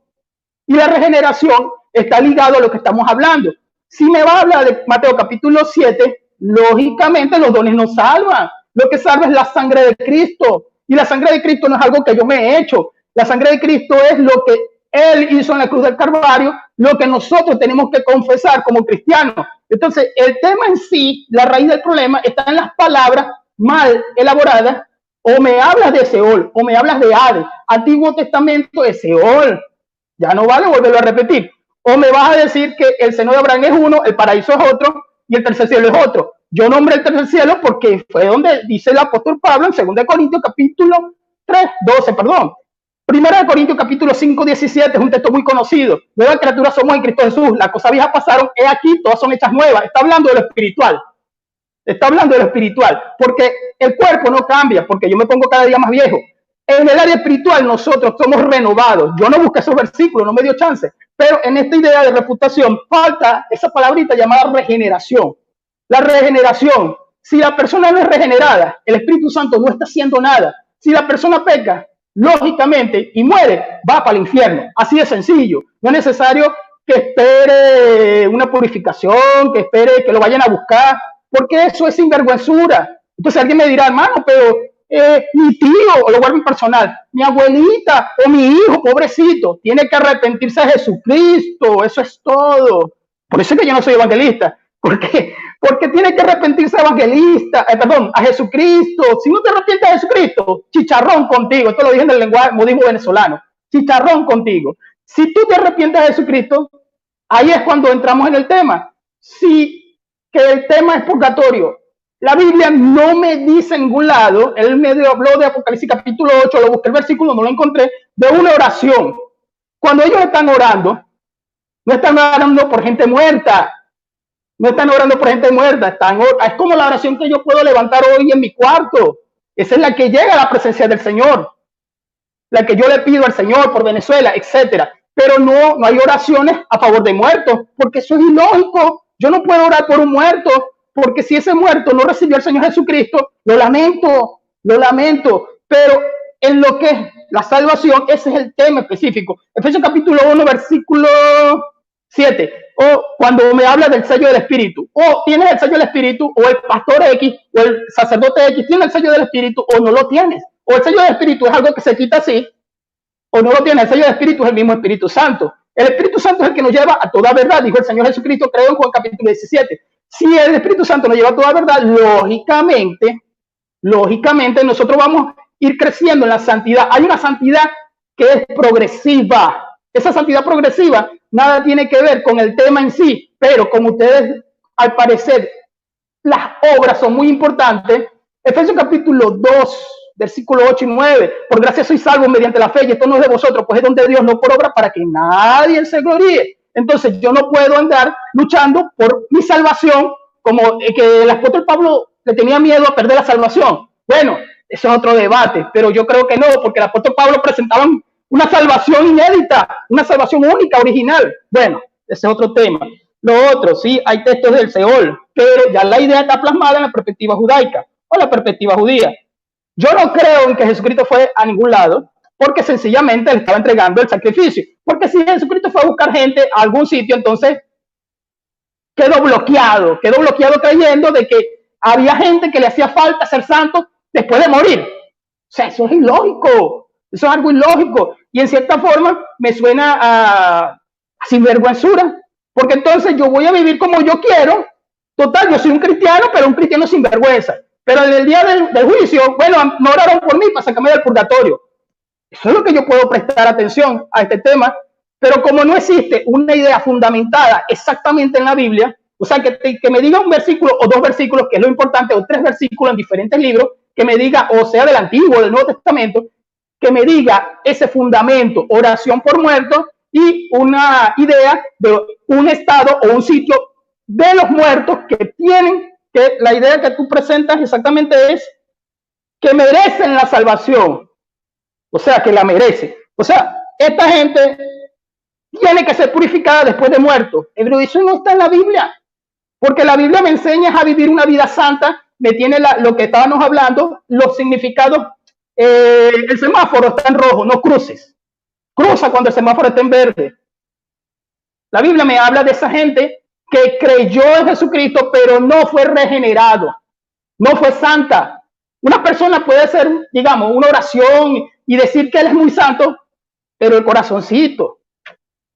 Y la regeneración está ligado a lo que estamos hablando. Si me va a hablar de Mateo capítulo 7, lógicamente los dones no salvan. Lo que salva es la sangre de Cristo. Y la sangre de Cristo no es algo que yo me he hecho. La sangre de Cristo es lo que Él hizo en la cruz del Calvario, lo que nosotros tenemos que confesar como cristianos. Entonces, el tema en sí, la raíz del problema, está en las palabras mal elaboradas. O me hablas de Seol, o me hablas de Hades. Antiguo Testamento es Seol. Ya no vale volverlo a repetir. O me vas a decir que el seno de Abraham es uno, el paraíso es otro y el tercer cielo es otro. Yo nombré el tercer cielo porque fue donde dice el apóstol Pablo en 2 Corintios capítulo 12, perdón. 1 Corintios capítulo 5, 17 es un texto muy conocido. Nueva criatura somos en Cristo Jesús. Las cosas viejas pasaron, he aquí, todas son hechas nuevas. Está hablando de lo espiritual. Está hablando de lo espiritual. Porque el cuerpo no cambia, porque yo me pongo cada día más viejo. En el área espiritual nosotros somos renovados. Yo no busqué esos versículos, no me dio chance. Pero en esta idea de reputación falta esa palabrita llamada regeneración. La regeneración. Si la persona no es regenerada, el Espíritu Santo no está haciendo nada. Si la persona peca, lógicamente, y muere, va para el infierno. Así de sencillo. No es necesario que espere una purificación, que espere que lo vayan a buscar, porque eso es sinvergüenzura. Entonces alguien me dirá, hermano, pero mi tío, o lo vuelvo personal, mi abuelita o mi hijo, pobrecito, tiene que arrepentirse a Jesucristo. Eso es todo. Por eso es que yo no soy evangelista. ¿Por qué? Porque tiene que arrepentirse a Jesucristo. Si no te arrepientes a Jesucristo, chicharrón contigo. Esto lo dije en el lenguaje modismo venezolano. Chicharrón contigo. Si tú te arrepientes a Jesucristo, ahí es cuando entramos en el tema. Si que el tema es purgatorio, la Biblia no me dice en ningún lado. Él me habló de Apocalipsis capítulo 8, lo busqué el versículo, no lo encontré, de una oración. Cuando ellos están orando, no están orando por gente muerta. No están orando por gente muerta. Es como la oración que yo puedo levantar hoy en mi cuarto. Esa es la que llega a la presencia del Señor. La que yo le pido al Señor por Venezuela, etcétera. Pero no hay oraciones a favor de muertos, porque eso es ilógico. Yo no puedo orar por un muerto, porque si ese muerto no recibió al Señor Jesucristo, lo lamento. Pero en lo que es la salvación, ese es el tema específico. Efesios capítulo 1, versículo 7. O cuando me habla del sello del Espíritu, o tienes el sello del Espíritu, o el pastor X, o el sacerdote X tiene el sello del Espíritu, o no lo tienes. O el sello del Espíritu es algo que se quita así, o no lo tienes. El sello del Espíritu es el mismo Espíritu Santo. El Espíritu Santo es el que nos lleva a toda verdad, dijo el Señor Jesucristo, creo en Juan capítulo 17. Si el Espíritu Santo nos lleva a toda verdad, lógicamente nosotros vamos a ir creciendo en la santidad. Hay una santidad que es progresiva. Esa santidad progresiva nada tiene que ver con el tema en sí, pero como ustedes, al parecer, las obras son muy importantes. Efesios capítulo 2, versículo 8 y 9. Por gracia sois salvos mediante la fe, y esto no es de vosotros, pues es don de Dios, no por obra, para que nadie se gloríe. Entonces yo no puedo andar luchando por mi salvación, como que el apóstol Pablo le tenía miedo a perder la salvación. Bueno, eso es otro debate, pero yo creo que no, porque el apóstol Pablo presentaba una salvación inédita, una salvación única, original. Bueno, ese es otro tema. Lo otro, sí, hay textos del Seol, pero ya la idea está plasmada en la perspectiva judaica o la perspectiva judía. Yo no creo en que Jesucristo fue a ningún lado, porque sencillamente le estaba entregando el sacrificio. Porque si Jesucristo fue a buscar gente a algún sitio, entonces quedó bloqueado creyendo de que había gente que le hacía falta ser santo después de morir. O sea, eso es ilógico, eso es algo ilógico. Y en cierta forma me suena a sinvergüenzura, porque entonces yo voy a vivir como yo quiero. Total, yo soy un cristiano, pero un cristiano sinvergüenza. Pero en el día del juicio, bueno, no oraron por mí para sacarme del purgatorio. Eso es lo que yo puedo prestar atención a este tema. Pero como no existe una idea fundamentada exactamente en la Biblia, o sea, que me diga un versículo o dos versículos, que es lo importante, o tres versículos en diferentes libros, que me diga, o sea, del Antiguo o del Nuevo Testamento, que me diga ese fundamento, oración por muertos, y una idea de un estado o un sitio de los muertos que tienen, que la idea que tú presentas exactamente es que merecen la salvación. O sea, que la merece. O sea, esta gente tiene que ser purificada después de muerto. Pero eso no está en la Biblia. Porque la Biblia me enseña a vivir una vida santa, me tiene lo que estábamos hablando, los significados el semáforo está en rojo, no cruces. Cruza cuando el semáforo está en verde. La Biblia me habla de esa gente que creyó en Jesucristo, pero no fue regenerado, no fue santa. Una persona puede hacer, digamos, una oración y decir que él es muy santo, pero el corazoncito.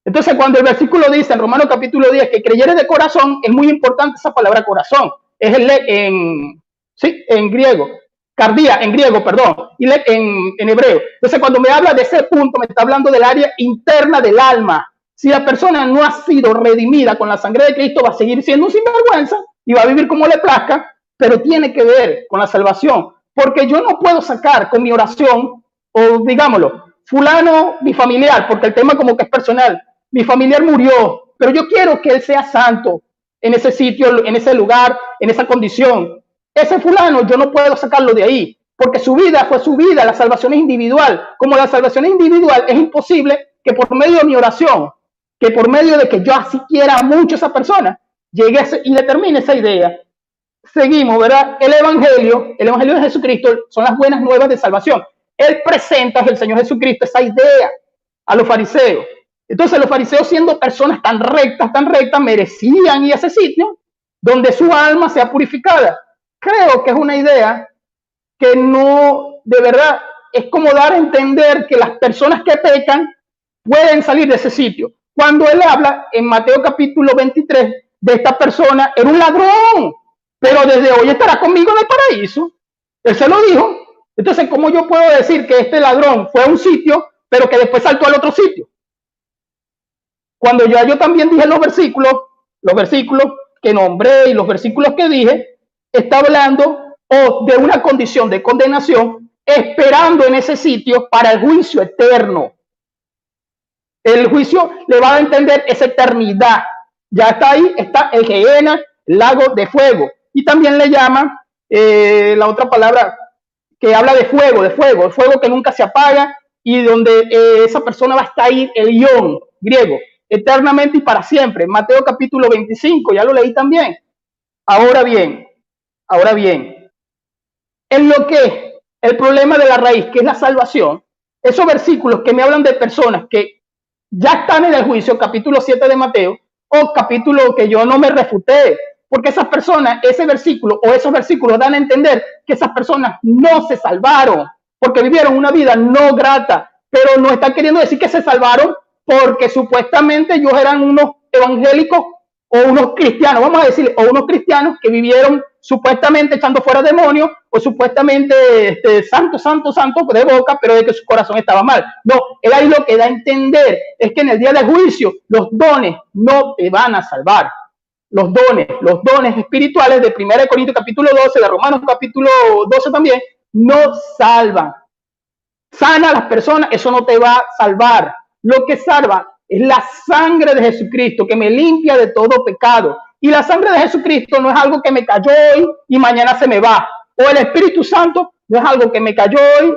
Entonces, cuando el versículo dice en Romanos capítulo 10 que creyere de corazón, es muy importante esa palabra corazón. Es en griego, cardía, en griego, perdón, y en hebreo. Entonces, cuando me habla de ese punto, me está hablando del área interna del alma. Si la persona no ha sido redimida con la sangre de Cristo, va a seguir siendo un sinvergüenza y va a vivir como le plazca, pero tiene que ver con la salvación. Porque yo no puedo sacar con mi oración, o digámoslo, fulano, mi familiar, porque el tema como que es personal, mi familiar murió, pero yo quiero que él sea santo en ese sitio, en ese lugar, en esa condición. Ese fulano yo no puedo sacarlo de ahí, porque su vida fue su vida, la salvación es individual. Como la salvación es individual, es imposible que por medio de mi oración, que por medio de que yo así quiera mucho a esa persona, llegue y determine esa idea. Seguimos, ¿verdad? El evangelio de Jesucristo son las buenas nuevas de salvación. Él presenta al Señor Jesucristo esa idea a los fariseos. Entonces los fariseos, siendo personas tan rectas, merecían ir a ese sitio donde su alma sea purificada. Creo que es una idea que no, de verdad, es como dar a entender que las personas que pecan pueden salir de ese sitio. Cuando él habla en Mateo capítulo 23 de esta persona, era un ladrón, pero desde hoy estará conmigo en el paraíso. Él se lo dijo. Entonces, ¿cómo yo puedo decir que este ladrón fue a un sitio, pero que después saltó al otro sitio? Cuando yo también dije los versículos que nombré y los versículos que dije, está hablando de una condición de condenación, esperando en ese sitio para el juicio eterno. El juicio le va a entender esa eternidad. Ya está ahí, está el Gehenna, el lago de fuego. Y también le llama la otra palabra que habla de fuego, el fuego que nunca se apaga y donde esa persona va a estar ahí, el ión griego, eternamente y para siempre. Mateo capítulo 25, ya lo leí también. Ahora bien, en lo que el problema de la raíz, que es la salvación, esos versículos que me hablan de personas que ya están en el juicio, capítulo 7 de Mateo, o capítulo que yo no me refuté, porque esas personas, ese versículo o esos versículos dan a entender que esas personas no se salvaron, porque vivieron una vida no grata, pero no están queriendo decir que se salvaron porque supuestamente ellos eran unos evangélicos o unos cristianos, vamos a decir, o unos cristianos que vivieron supuestamente echando fuera demonios o supuestamente santo de boca, pero de que su corazón estaba mal. No, él ahí lo que da a entender es que en el día del juicio los dones no te van a salvar. Los dones espirituales de 1 Corintios capítulo 12, de Romanos capítulo 12 también, no salvan. Sana a las personas, eso no te va a salvar. Lo que salva es la sangre de Jesucristo, que me limpia de todo pecado. Y la sangre de Jesucristo no es algo que me cayó hoy y mañana se me va. O el Espíritu Santo no es algo que me cayó hoy,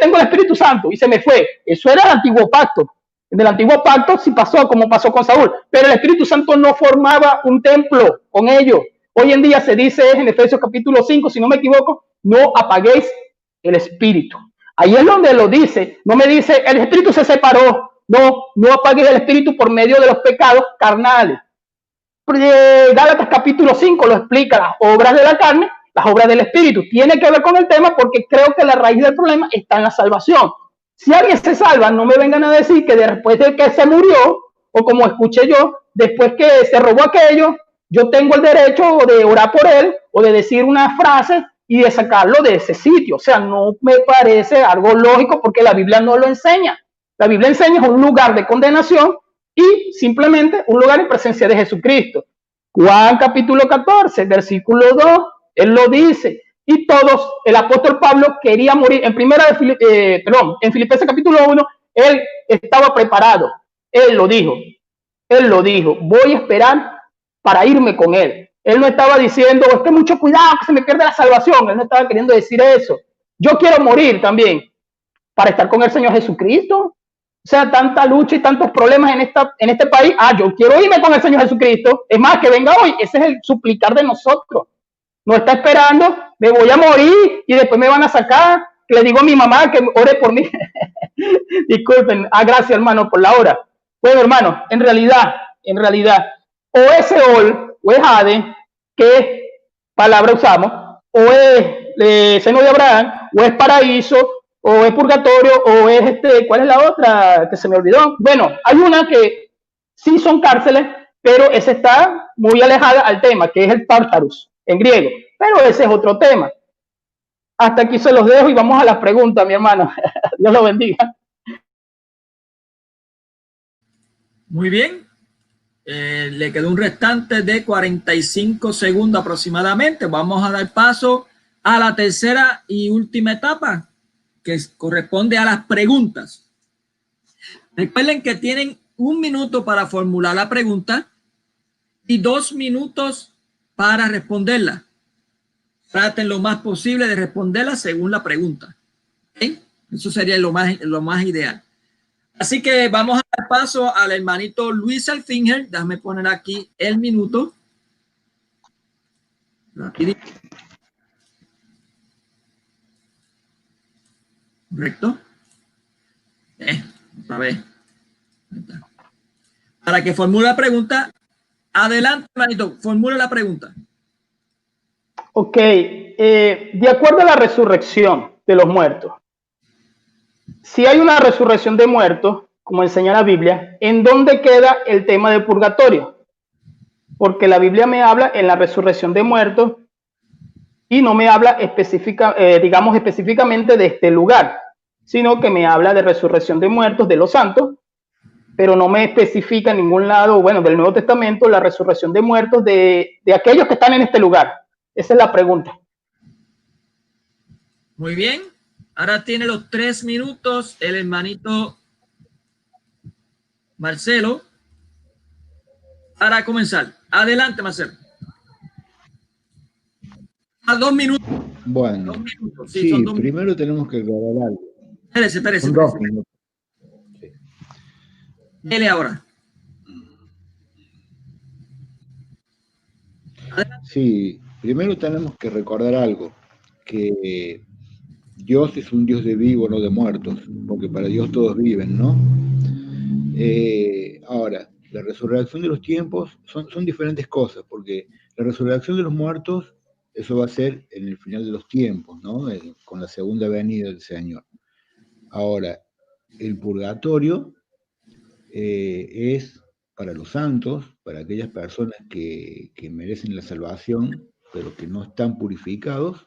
tengo el Espíritu Santo y se me fue. Eso era el antiguo pacto. En el antiguo pacto sí pasó como pasó con Saúl, pero el Espíritu Santo no formaba un templo con ellos. Hoy en día se dice en Efesios capítulo 5, si no me equivoco, no apaguéis el Espíritu. Ahí es donde lo dice, no me dice el Espíritu se separó. No apagues el Espíritu por medio de los pecados carnales. Gálatas capítulo 5 lo explica, las obras de la carne, las obras del Espíritu. Tiene que ver con el tema porque creo que la raíz del problema está en la salvación. Si alguien se salva, no me vengan a decir que después de que se murió, o como escuché yo, después que se robó aquello, yo tengo el derecho de orar por él o de decir una frase y de sacarlo de ese sitio. O sea, no me parece algo lógico porque la Biblia no lo enseña. La Biblia enseña un lugar de condenación y simplemente un lugar en presencia de Jesucristo. Juan capítulo 14, versículo 2, él lo dice. Y todos, el apóstol Pablo quería morir. En Filipenses capítulo 1, él estaba preparado. Él lo dijo. Voy a esperar para irme con él. Él no estaba diciendo, es que mucho cuidado, que se me pierde la salvación. Él no estaba queriendo decir eso. Yo quiero morir también para estar con el Señor Jesucristo. O sea, tanta lucha y tantos problemas en este país. Yo quiero irme con el Señor Jesucristo. Es más, que venga hoy. Ese es el suplicar de nosotros. No está esperando, me voy a morir y después me van a sacar que le digo a mi mamá que ore por mí. Disculpen, gracias hermano por la hora. Bueno hermano, en realidad, o es Seol, o es Hades, ¿qué palabra usamos? O es seno de Abraham, o es paraíso, o es purgatorio, o es ¿cuál es la otra que se me olvidó? Bueno, hay una que sí son cárceles, pero esa está muy alejada al tema, que es el Tartarus, en griego. Pero ese es otro tema. Hasta aquí se los dejo y vamos a las preguntas, mi hermano. Dios lo bendiga. Muy bien. Le quedó un restante de 45 segundos aproximadamente. Vamos a dar paso a la tercera y última etapa, que corresponde a las preguntas. Recuerden que tienen 1 minuto para formular la pregunta y 2 minutos para responderla. Traten lo más posible de responderla según la pregunta. ¿Okay? Eso sería lo más ideal. Así que vamos a dar paso al hermanito Luis Alfinger. Déjame poner aquí el minuto. Rapidito. ¿Correcto? Otra vez. Para que formule la pregunta. Adelante, hermanito. Formule la pregunta. Ok. De acuerdo a la resurrección de los muertos, si hay una resurrección de muertos, como enseña la Biblia, ¿en dónde queda el tema del purgatorio? Porque la Biblia me habla en la resurrección de muertos y no me habla específicamente de este lugar, sino que me habla de resurrección de muertos de los santos, pero no me especifica en ningún lado, bueno, del Nuevo Testamento, la resurrección de muertos de aquellos que están en este lugar. Esa es la pregunta. Muy bien. Ahora tiene los 3 minutos el hermanito Marcelo para comenzar. Adelante, Marcelo. A 2 minutos. Bueno, 2 minutos. Sí, son 2 primero minutos. tenemos que aclarar algo. Espérese. Son 2 minutos. Sí. Dele ahora. Sí, primero tenemos que recordar algo, que Dios es un Dios de vivos, no de muertos, porque para Dios todos viven, ¿no? Ahora, la resurrección de los tiempos son diferentes cosas, porque la resurrección de los muertos, eso va a ser en el final de los tiempos, ¿no? Con la segunda venida del Señor. Ahora, el purgatorio es para los santos, para aquellas personas que merecen la salvación, pero que no están purificados,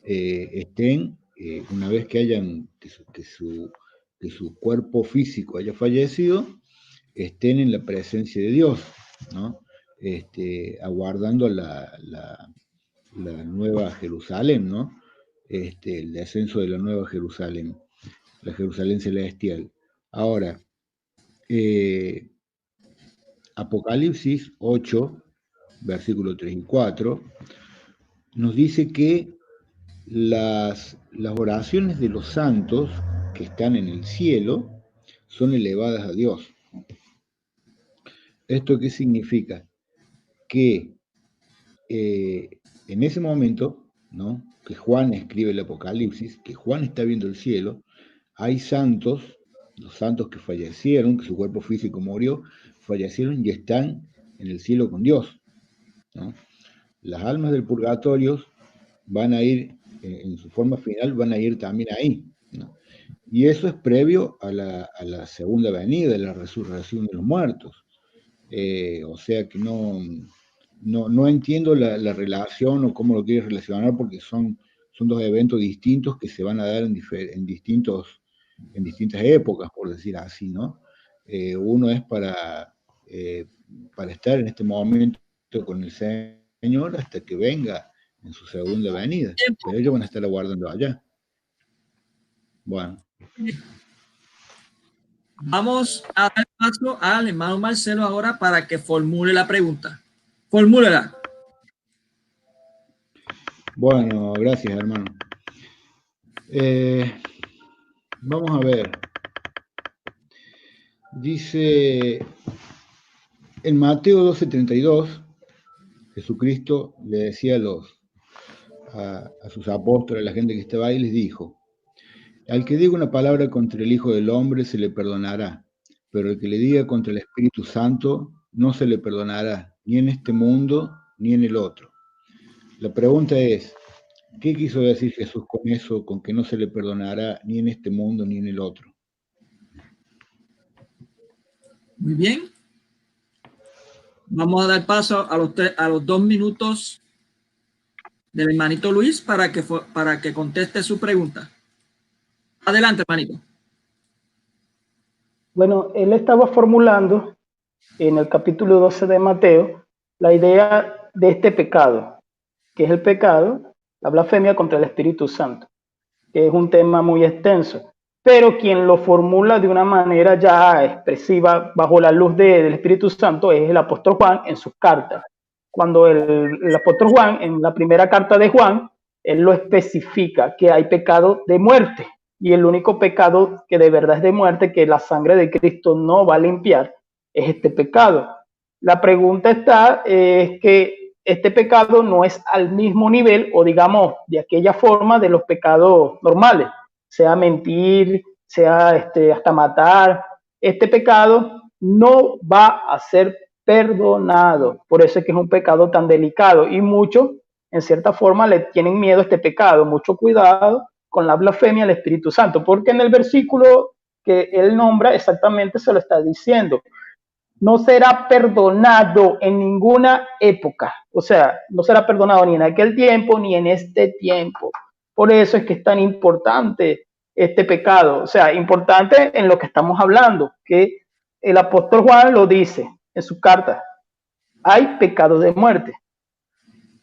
estén, una vez que hayan, que su cuerpo físico haya fallecido, estén en la presencia de Dios, ¿no? Aguardando la nueva Jerusalén, ¿no? El descenso de la nueva Jerusalén, la Jerusalén celestial. Ahora, Apocalipsis 8, versículos 3 y 4, nos dice que las oraciones de los santos que están en el cielo son elevadas a Dios. ¿Esto qué significa? Que en ese momento, ¿no?, que Juan escribe el Apocalipsis, que Juan está viendo el cielo, hay santos, los santos que fallecieron, que su cuerpo físico murió, fallecieron y están en el cielo con Dios, ¿no? Las almas del purgatorio van a ir, en su forma final, van a ir también ahí, ¿no? Y eso es previo a la segunda venida, de la resurrección de los muertos. O sea que no entiendo la relación o cómo lo quieres relacionar, porque son 2 eventos distintos que se van a dar en distintas épocas, por decir así, ¿no? Uno es para estar en este momento con el Señor hasta que venga en su segunda venida, pero ellos van a estar aguardando allá. Bueno. Vamos a dar paso al hermano Marcelo ahora para que formule la pregunta. Formúlela. Bueno, gracias, hermano. Vamos a ver. Dice en Mateo 12:32, Jesucristo le decía a sus apóstoles, a la gente que estaba ahí, les dijo: Al que diga una palabra contra el Hijo del Hombre se le perdonará, pero el que le diga contra el Espíritu Santo no se le perdonará, ni en este mundo ni en el otro. La pregunta es, ¿qué quiso decir Jesús con eso, con que no se le perdonará ni en este mundo ni en el otro? Muy bien. Vamos a dar paso a los 2 minutos del hermanito Luis para que conteste su pregunta. Adelante, hermanito. Bueno, él estaba formulando en el capítulo 12 de Mateo la idea de este pecado, que es el pecado, la blasfemia contra el Espíritu Santo, que es un tema muy extenso, pero quien lo formula de una manera ya expresiva bajo la luz del Espíritu Santo es el apóstol Juan en sus cartas. Cuando el apóstol Juan, en la primera carta de Juan, él lo especifica, que hay pecado de muerte, y el único pecado que de verdad es de muerte, que la sangre de Cristo no va a limpiar, es este pecado. La pregunta está, es que este pecado no es al mismo nivel, o digamos, de aquella forma de los pecados normales, sea mentir, sea hasta matar. Este pecado no va a ser perdonado. Por eso es que es un pecado tan delicado, y muchos, en cierta forma, le tienen miedo a este pecado. Mucho cuidado con la blasfemia al Espíritu Santo, porque en el versículo que él nombra exactamente se lo está diciendo. No será perdonado en ninguna época. O sea, no será perdonado ni en aquel tiempo ni en este tiempo. Por eso es que es tan importante este pecado. O sea, importante en lo que estamos hablando, que el apóstol Juan lo dice en su carta. Hay pecado de muerte.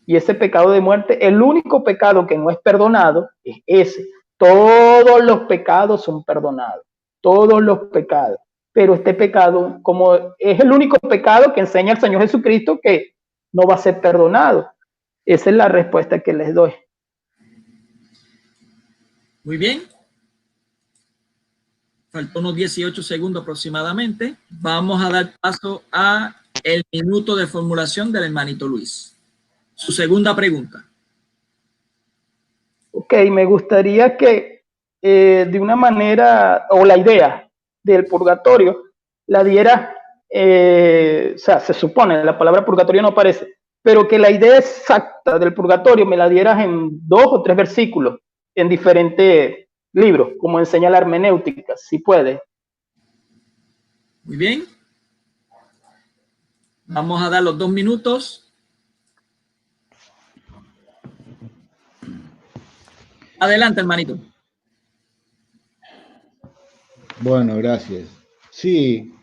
Y ese pecado de muerte, el único pecado que no es perdonado es ese. Todos los pecados son perdonados. Todos los pecados. Pero este pecado, como es el único pecado que enseña el Señor Jesucristo, que no va a ser perdonado. Esa es la respuesta que les doy. Muy bien. Faltó unos 18 segundos aproximadamente. Vamos a dar paso a el minuto de formulación del hermanito Luis. Su segunda pregunta. Ok, me gustaría que de una manera, o la idea del purgatorio, la diera, o sea, se supone, la palabra purgatorio no aparece, pero que la idea exacta del purgatorio me la dieras en 2 o 3 versículos, en diferentes libros, como enseña la hermenéutica, si puede. Muy bien. Vamos a dar los 2 minutos. Adelante, hermanito. Bueno, gracias. Sí,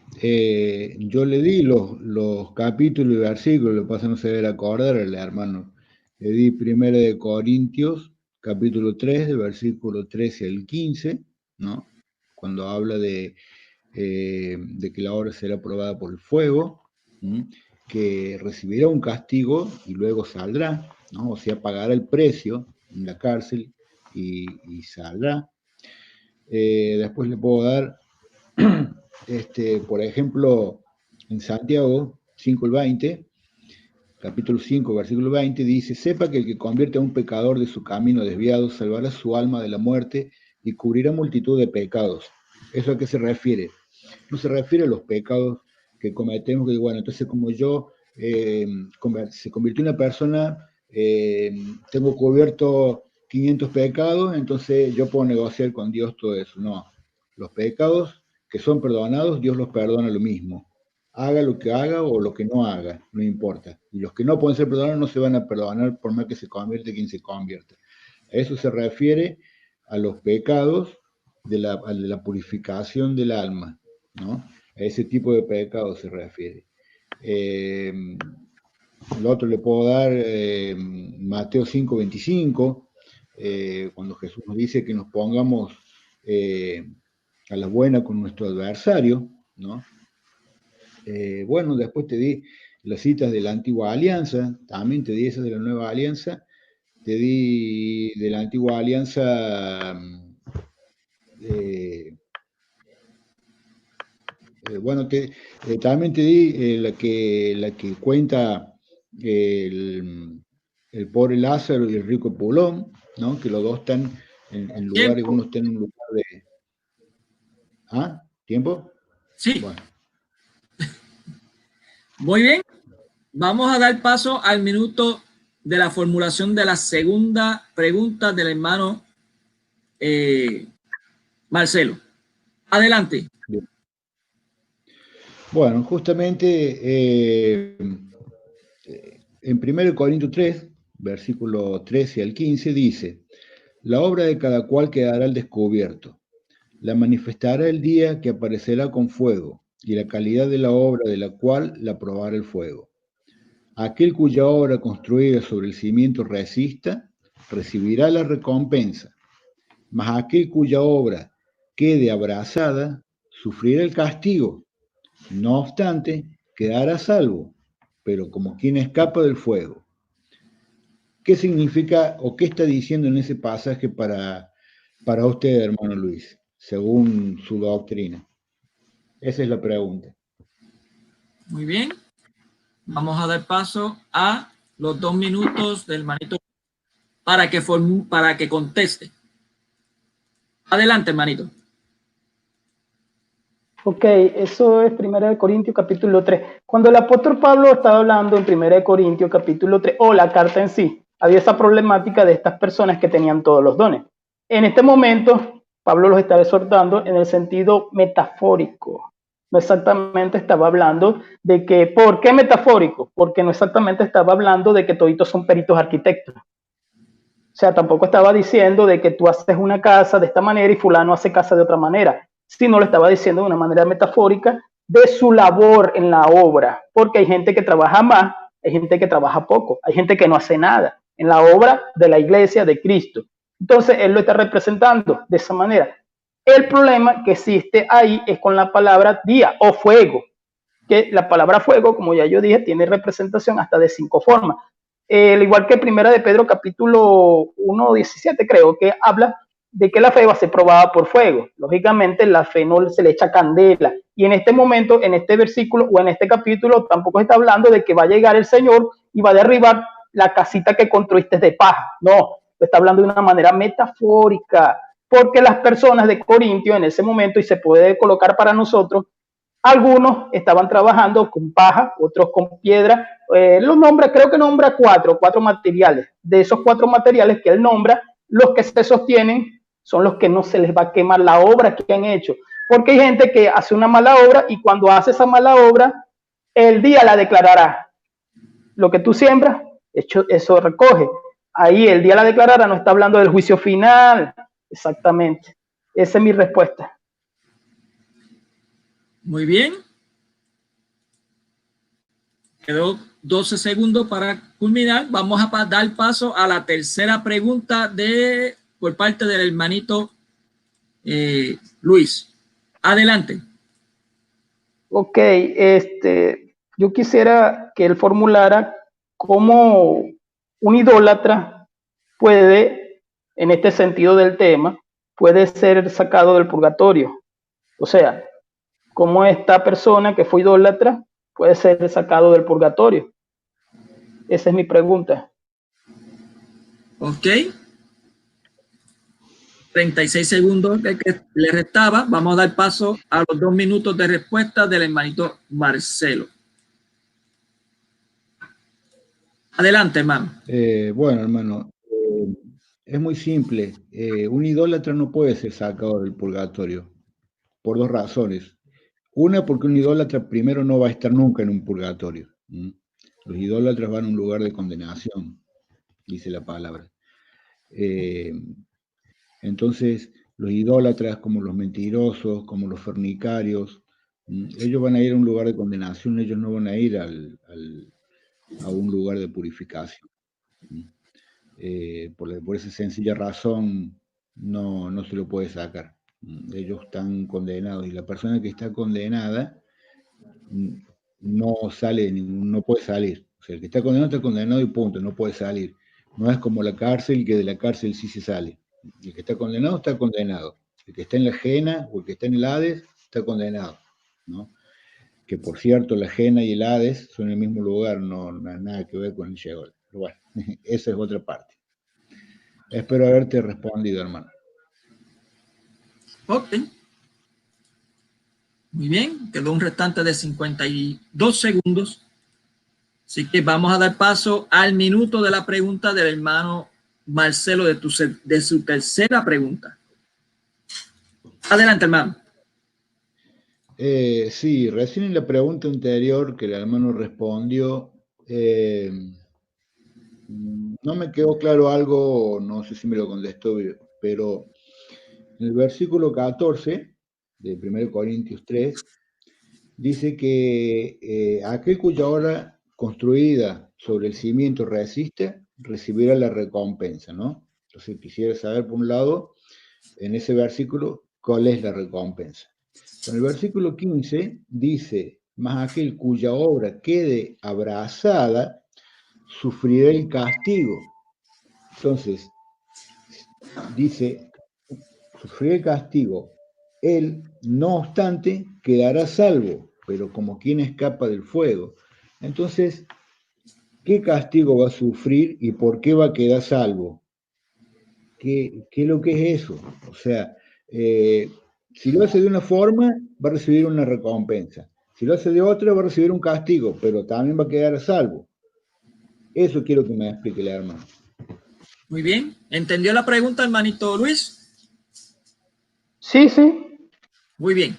yo le di los capítulos y versículos, lo que pasa no se debe acordarle, hermano. Le di 1 de Corintios, capítulo 3, de versículo 13 al 15, ¿no? Cuando habla de que la obra será probada por el fuego, ¿sí? Que recibirá un castigo y luego saldrá, ¿no? O sea, pagará el precio en la cárcel y saldrá. Después le puedo dar, por ejemplo, en Santiago 5 al 20, capítulo 5, versículo 20, dice: sepa que el que convierte a un pecador de su camino desviado salvará su alma de la muerte y cubrirá multitud de pecados. ¿Eso a qué se refiere? No se refiere a los pecados que cometemos, que bueno, entonces como yo se convirtió en una persona, tengo cubierto 500 pecados, entonces yo puedo negociar con Dios todo eso. No, los pecados que son perdonados, Dios los perdona lo mismo. Haga lo que haga o lo que no haga, no importa. Y los que no pueden ser perdonados no se van a perdonar por más que se convierte quien se convierta. A eso se refiere a los pecados de la purificación del alma, ¿no? A ese tipo de pecados se refiere. Lo otro le puedo dar Mateo 5, 25, cuando Jesús nos dice que nos pongamos a la buena con nuestro adversario, ¿no? Bueno, después te di las citas de la antigua alianza, también te di esas de la nueva alianza, te di de la antigua alianza, bueno, también te di la que cuenta el pobre Lázaro y el rico Pulón, ¿no? Que los dos están en lugares, uno está en un lugar de... ¿Ah? ¿Tiempo? Sí. Bueno. Muy bien. Vamos a dar paso al minuto de la formulación de la segunda pregunta del hermano Marcelo. Adelante. Bien. Bueno, justamente en 1 Corintios 3, versículo 13 al 15, dice: la obra de cada cual quedará al descubierto, la manifestará el día que aparecerá con fuego, y la calidad de la obra de la cual la probará el fuego. Aquel cuya obra construida sobre el cimiento resista, recibirá la recompensa, mas aquel cuya obra quede abrasada, sufrirá el castigo. No obstante, quedará salvo, pero como quien escapa del fuego. ¿Qué significa o qué está diciendo en ese pasaje para usted, hermano Luis, según su doctrina? Esa es la pregunta. Muy bien. Vamos a dar paso a los 2 minutos del hermanito para que conteste. Adelante, hermanito. Ok, eso es 1 Corintios capítulo 3. Cuando el apóstol Pablo estaba hablando en 1 Corintios capítulo 3, o la carta en sí, había esa problemática de estas personas que tenían todos los dones. En este momento, Pablo los estaba exhortando en el sentido metafórico. No exactamente estaba hablando de que, ¿por qué metafórico? Porque no exactamente estaba hablando de que toditos son peritos arquitectos. O sea, tampoco estaba diciendo de que tú haces una casa de esta manera y fulano hace casa de otra manera, sino lo estaba diciendo de una manera metafórica de su labor en la obra, porque hay gente que trabaja más, hay gente que trabaja poco, hay gente que no hace nada en la obra de la iglesia de Cristo. Entonces, él lo está representando de esa manera. El problema que existe ahí es con la palabra día o fuego, que la palabra fuego, como ya yo dije, tiene representación hasta de 5 formas. Al igual que Primera de Pedro capítulo 1:17, creo que habla de que la fe va a ser probada por fuego. Lógicamente la fe no se le echa candela. Y en este momento, en este versículo o en este capítulo, tampoco está hablando de que va a llegar el Señor y va a derribar la casita que construiste de paja. No, está hablando de una manera metafórica, porque las personas de Corintio en ese momento, y se puede colocar para nosotros, algunos estaban trabajando con paja, otros con piedra. Los nombra, creo que nombra cuatro materiales. De esos 4 materiales que él nombra, los que se sostienen son los que no se les va a quemar la obra que han hecho. Porque hay gente que hace una mala obra y cuando hace esa mala obra, el día la declarará. Lo que tú siembras, eso recoge. Ahí el día la declarará, no está hablando del juicio final. Exactamente. Esa es mi respuesta. Muy bien. Quedó 12 segundos para culminar. Vamos a dar paso a la tercera pregunta por parte del hermanito Luis. Adelante. Ok, yo quisiera que él formulara cómo un idólatra puede, en este sentido del tema, puede ser sacado del purgatorio. O sea, cómo esta persona que fue idólatra puede ser sacado del purgatorio. Esa es mi pregunta. Ok. 36 segundos que le restaba. Vamos a dar paso a los 2 minutos de respuesta del hermanito Marcelo. Adelante, hermano. Bueno, hermano, es muy simple. Un idólatra no puede ser sacado del purgatorio por 2 razones. Una, porque un idólatra primero no va a estar nunca en un purgatorio. Los idólatras van a un lugar de condenación, dice la palabra. Entonces, los idólatras, como los mentirosos, como los fornicarios, ellos van a ir a un lugar de condenación, ellos no van a ir a un lugar de purificación. Por esa sencilla razón, no se lo puede sacar. Ellos están condenados y la persona que está condenada no puede salir. O sea, el que está condenado y punto, no puede salir. No es como la cárcel, que de la cárcel sí se sale. El que está condenado, está condenado. El que está en la Jena o el que está en el Hades, está condenado, ¿no? Que por cierto, la Jena y el Hades son en el mismo lugar, no nada que ver con el Sheol. Pero bueno, esa es otra parte. Espero haberte respondido, hermano. Ok. Muy bien, quedó un restante de 52 segundos. Así que vamos a dar paso al minuto de la pregunta del hermano Marcelo de su tercera pregunta. Adelante, hermano. Sí, recién en la pregunta anterior que el hermano respondió, no me quedó claro algo, no sé si me lo contestó, pero en el versículo 14 de 1 Corintios 3, dice que aquel cuya obra construida sobre el cimiento resiste, recibirá la recompensa, ¿no? Entonces quisiera saber, por un lado, en ese versículo, cuál es la recompensa. En el versículo 15 dice, mas aquel cuya obra quede abrasada, sufrirá el castigo. Entonces, dice, sufrirá el castigo. Él, no obstante, quedará salvo, pero como quien escapa del fuego. Entonces, ¿qué castigo va a sufrir y por qué va a quedar salvo? ¿Qué es lo que es eso? O sea, si lo hace de una forma, va a recibir una recompensa. Si lo hace de otra, va a recibir un castigo, pero también va a quedar a salvo. Eso quiero que me explique el hermano. Muy bien. ¿Entendió la pregunta, hermanito Luis? Sí, sí. Muy bien.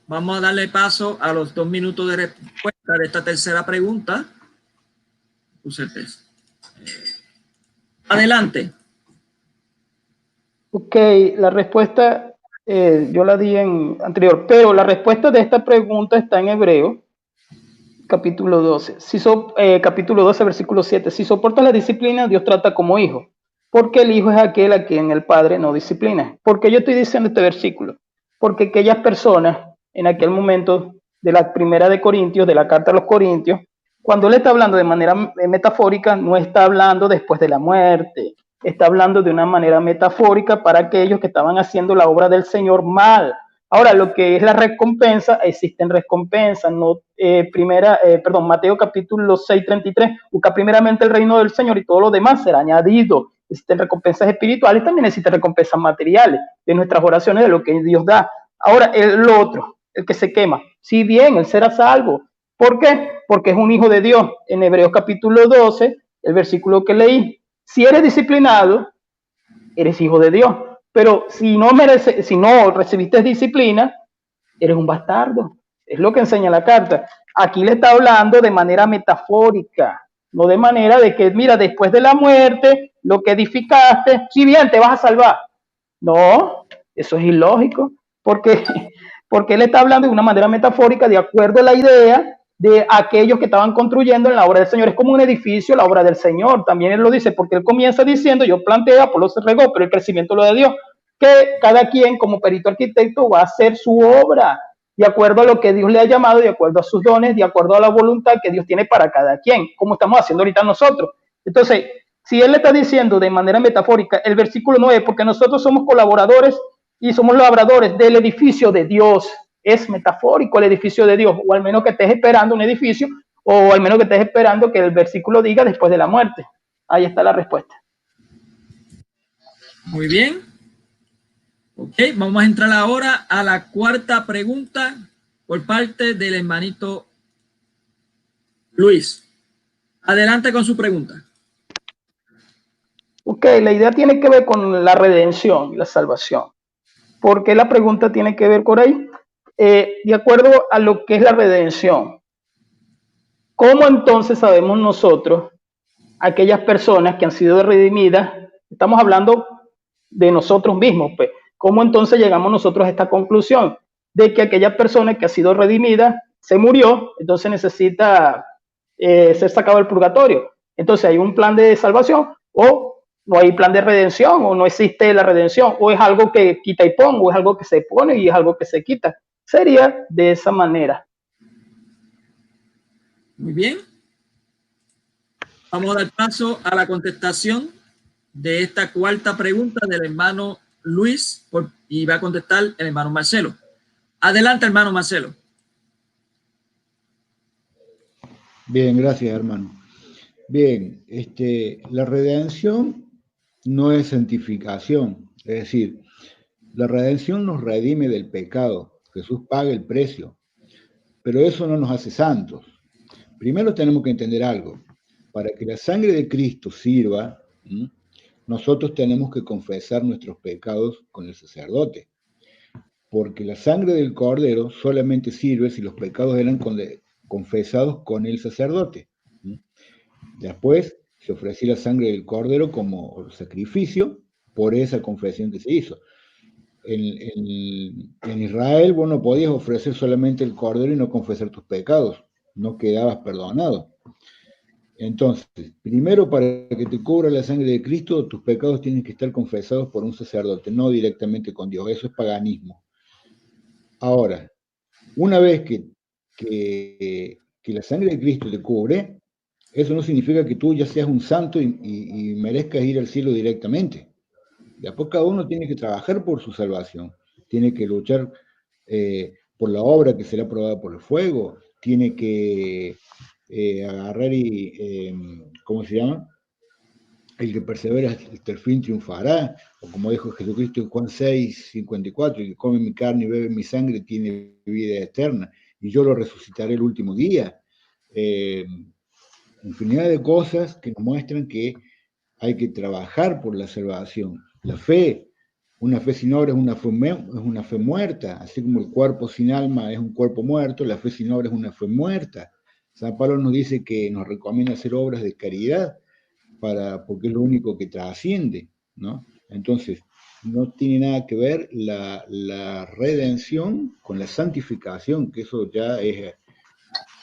Vamos a darle paso a los 2 minutos de respuesta de esta tercera pregunta. Adelante. Ok, la respuesta yo la di en anterior, pero la respuesta de esta pregunta está en Hebreo, capítulo 12. Capítulo 12, versículo 7. Si soporta la disciplina, Dios trata como hijo, porque el hijo es aquel a quien el padre no disciplina. ¿Por qué yo estoy diciendo este versículo? Porque aquellas personas en aquel momento de la primera de Corintios, de la carta a los Corintios, cuando él está hablando de manera metafórica, no está hablando después de la muerte, está hablando de una manera metafórica para aquellos que estaban haciendo la obra del Señor mal. Ahora, lo que es la recompensa, existen recompensas, no, Mateo capítulo 6:33, busca primeramente el reino del Señor y todo lo demás será añadido. Existen recompensas espirituales, también existen recompensas materiales de nuestras oraciones, de lo que Dios da. Ahora, el otro, el que se quema, si bien él será salvo. ¿Por qué? Porque es un hijo de Dios. En Hebreos capítulo 12, el versículo que leí, si eres disciplinado, eres hijo de Dios. Pero si no recibiste disciplina, eres un bastardo. Es lo que enseña la carta. Aquí le está hablando de manera metafórica, no de manera de que, mira, después de la muerte, lo que edificaste, si bien te vas a salvar. No, eso es ilógico, porque, porque él está hablando de una manera metafórica de acuerdo a la idea de aquellos que estaban construyendo en la obra del Señor. Es como un edificio, la obra del Señor. También él lo dice, porque él comienza diciendo, yo planteé, Apolo se regó, pero el crecimiento lo de Dios. Que cada quien como perito arquitecto va a hacer su obra de acuerdo a lo que Dios le ha llamado, de acuerdo a sus dones, de acuerdo a la voluntad que Dios tiene para cada quien, como estamos haciendo ahorita nosotros. Entonces, si él le está diciendo de manera metafórica el versículo 9, porque nosotros somos colaboradores y somos labradores del edificio de Dios, es metafórico el edificio de Dios, o al menos que estés esperando un edificio, o al menos que estés esperando que el versículo diga después de la muerte. Ahí está la respuesta. Muy bien. Ok, vamos a entrar ahora a la cuarta pregunta por parte del hermanito Luis. Adelante con su pregunta. Ok, la idea tiene que ver con la redención y la salvación. ¿Por qué la pregunta tiene que ver con ahí? De acuerdo a lo que es la redención, ¿cómo entonces sabemos nosotros, aquellas personas que han sido redimidas, estamos hablando de nosotros mismos, pues, ¿cómo entonces llegamos nosotros a esta conclusión? De que aquella persona que ha sido redimida se murió, entonces necesita ser sacado del purgatorio. Entonces hay un plan de salvación o no hay plan de redención o no existe la redención o es algo que quita y pone o es algo que se pone y es algo que se quita. Sería de esa manera. Muy bien. Vamos a dar paso a la contestación de esta cuarta pregunta del hermano Luis y va a contestar el hermano Marcelo. Adelante, hermano Marcelo. Bien, gracias, hermano. Bien, la redención no es santificación, es decir, La redención nos redime del pecado. Jesús paga el precio. Pero eso no nos hace santos. Primero tenemos que entender algo. Para que la sangre de Cristo sirva, nosotros tenemos que confesar nuestros pecados con el sacerdote. Porque la sangre del Cordero solamente sirve si los pecados eran confesados con el sacerdote. Después se ofrecía la sangre del Cordero como sacrificio por esa confesión que se hizo. En Israel vos no podías ofrecer solamente el Cordero y no confesar tus pecados, no quedabas perdonado. Entonces, primero, para que te cubra la sangre de Cristo, tus pecados tienen que estar confesados por un sacerdote, no directamente con Dios. Eso es paganismo. Ahora, una vez que la sangre de Cristo te cubre, eso no significa que tú ya seas un santo y merezcas ir al cielo directamente. Después cada uno tiene que trabajar por su salvación, tiene que luchar por la obra que será probada por el fuego, tiene que agarrar ¿cómo se llama? El que persevera hasta el fin triunfará, o como dijo Jesucristo en Juan 6:54, el que come mi carne y bebe mi sangre tiene vida eterna, y yo lo resucitaré el último día. Infinidad de cosas que nos muestran que hay que trabajar por la salvación. La fe, una fe sin obra es una fe muerta, así como el cuerpo sin alma es un cuerpo muerto, la fe sin obra es una fe muerta. San Pablo nos dice que nos recomienda hacer obras de caridad, porque es lo único que trasciende, ¿no? Entonces, no tiene nada que ver la redención con la santificación, que eso ya es...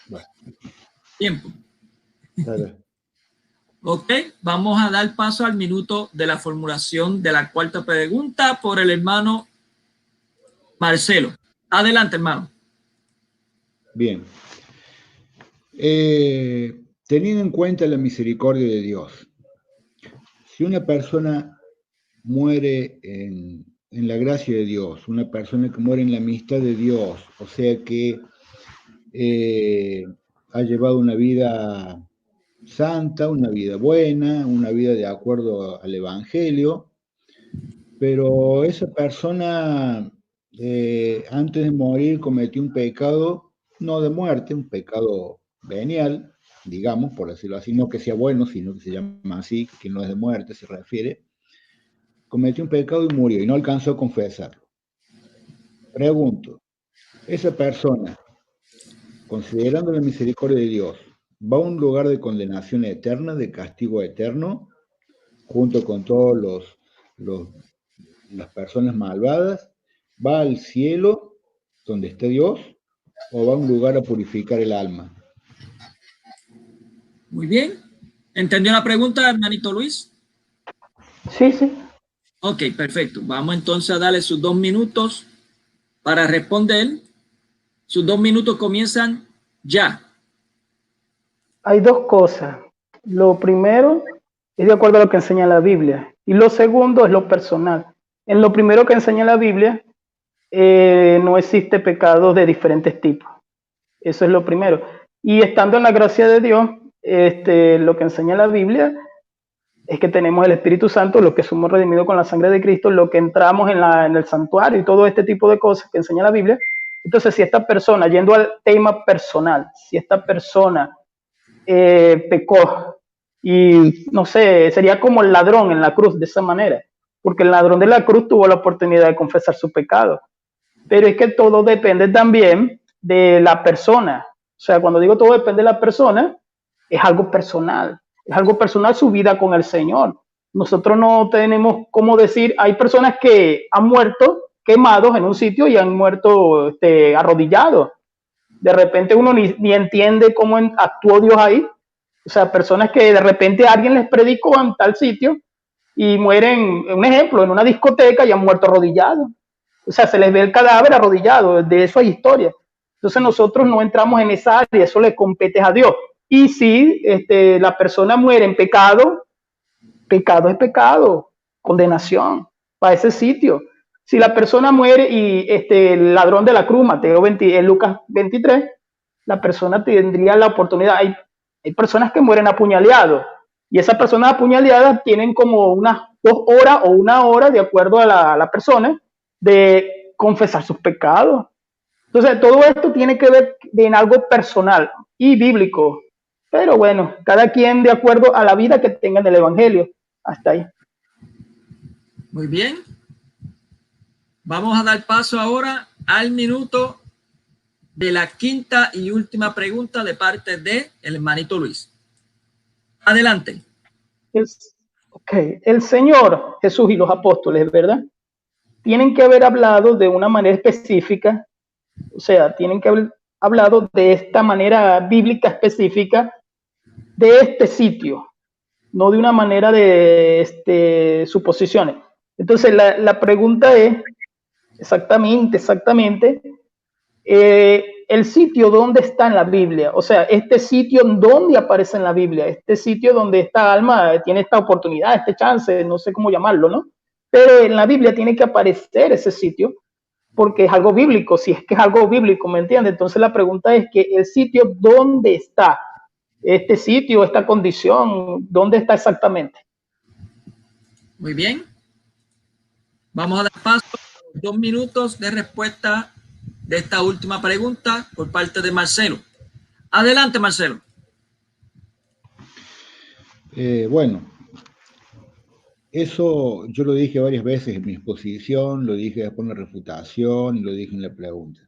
Bueno. Tiempo. Claro. Ok, vamos a dar paso al minuto de la formulación de la cuarta pregunta por el hermano Marcelo. Adelante, hermano. Bien. Teniendo en cuenta la misericordia de Dios, si una persona muere en la gracia de Dios, una persona que muere en la amistad de Dios, o sea que ha llevado una vida santa, una vida buena, una vida de acuerdo al Evangelio, pero esa persona antes de morir cometió un pecado, no de muerte, un pecado venial, digamos, por decirlo así, no que sea bueno, sino que se llama así, que no es de muerte, se refiere. Cometió un pecado y murió, y no alcanzó a confesarlo. Pregunto, esa persona, considerando la misericordia de Dios, ¿va a un lugar de condenación eterna, de castigo eterno, junto con todos las personas malvadas? ¿Va al cielo, donde esté Dios, o va a un lugar a purificar el alma? Muy bien. ¿Entendió la pregunta, hermanito Luis? Sí, sí. Ok, perfecto. Vamos entonces a darle sus 2 minutos para responder. Sus 2 minutos comienzan ya. Hay dos cosas. Lo primero es de acuerdo a lo que enseña la Biblia. Y lo segundo es lo personal. En lo primero que enseña la Biblia, no existe pecado de diferentes tipos. Eso es lo primero. Y estando en la gracia de Dios, lo que enseña la Biblia es que tenemos el Espíritu Santo, lo que somos redimidos con la sangre de Cristo, lo que entramos en el santuario y todo este tipo de cosas que enseña la Biblia. Entonces, si esta persona, yendo al tema personal, si esta persona pecó y, no sé, sería como el ladrón en la cruz de esa manera, porque el ladrón de la cruz tuvo la oportunidad de confesar su pecado. Pero es que todo depende también de la persona. O sea, cuando digo todo depende de la persona, es algo personal. Es algo personal su vida con el Señor. Nosotros no tenemos cómo decir, hay personas que han muerto quemados en un sitio y han muerto arrodillados. De repente uno ni entiende cómo actuó Dios ahí. O sea, personas que de repente alguien les predicó en tal sitio y mueren, un ejemplo, en una discoteca y han muerto arrodillados. O sea, se les ve el cadáver arrodillado, de eso hay historia. Entonces nosotros no entramos en esa área, eso le compete a Dios. Y si la persona muere en pecado, pecado es pecado, condenación para ese sitio. Si la persona muere y el ladrón de la cruz, Mateo 20, Lucas 23, la persona tendría la oportunidad. Hay personas que mueren apuñaleados y esas personas apuñaleadas tienen como unas 2 horas o 1 hora, de acuerdo a la persona, de confesar sus pecados. Entonces, todo esto tiene que ver en algo personal y bíblico. Pero bueno, cada quien de acuerdo a la vida que tenga en el Evangelio. Hasta ahí. Muy bien. Vamos a dar paso ahora al minuto de la quinta y última pregunta de parte de el hermanito Luis. Adelante. El Señor Jesús y los apóstoles, ¿verdad? Tienen que haber hablado de una manera específica, o sea, tienen que haber hablado de esta manera bíblica específica de este sitio, no de una manera de suposiciones. Entonces, la pregunta es exactamente, el sitio donde está en la Biblia, o sea, este sitio donde aparece en la Biblia, este sitio donde esta alma tiene esta oportunidad, este chance, no sé cómo llamarlo, ¿no? Pero en la Biblia tiene que aparecer ese sitio porque es algo bíblico, si es que es algo bíblico, ¿me entiendes? Entonces la pregunta es que el sitio donde está, este sitio, esta condición, ¿dónde está exactamente? Muy bien. Vamos a dar paso a 2 minutos de respuesta de esta última pregunta por parte de Marcelo. Adelante, Marcelo. Bueno, eso yo lo dije varias veces en mi exposición, lo dije después en la refutación, lo dije en la pregunta.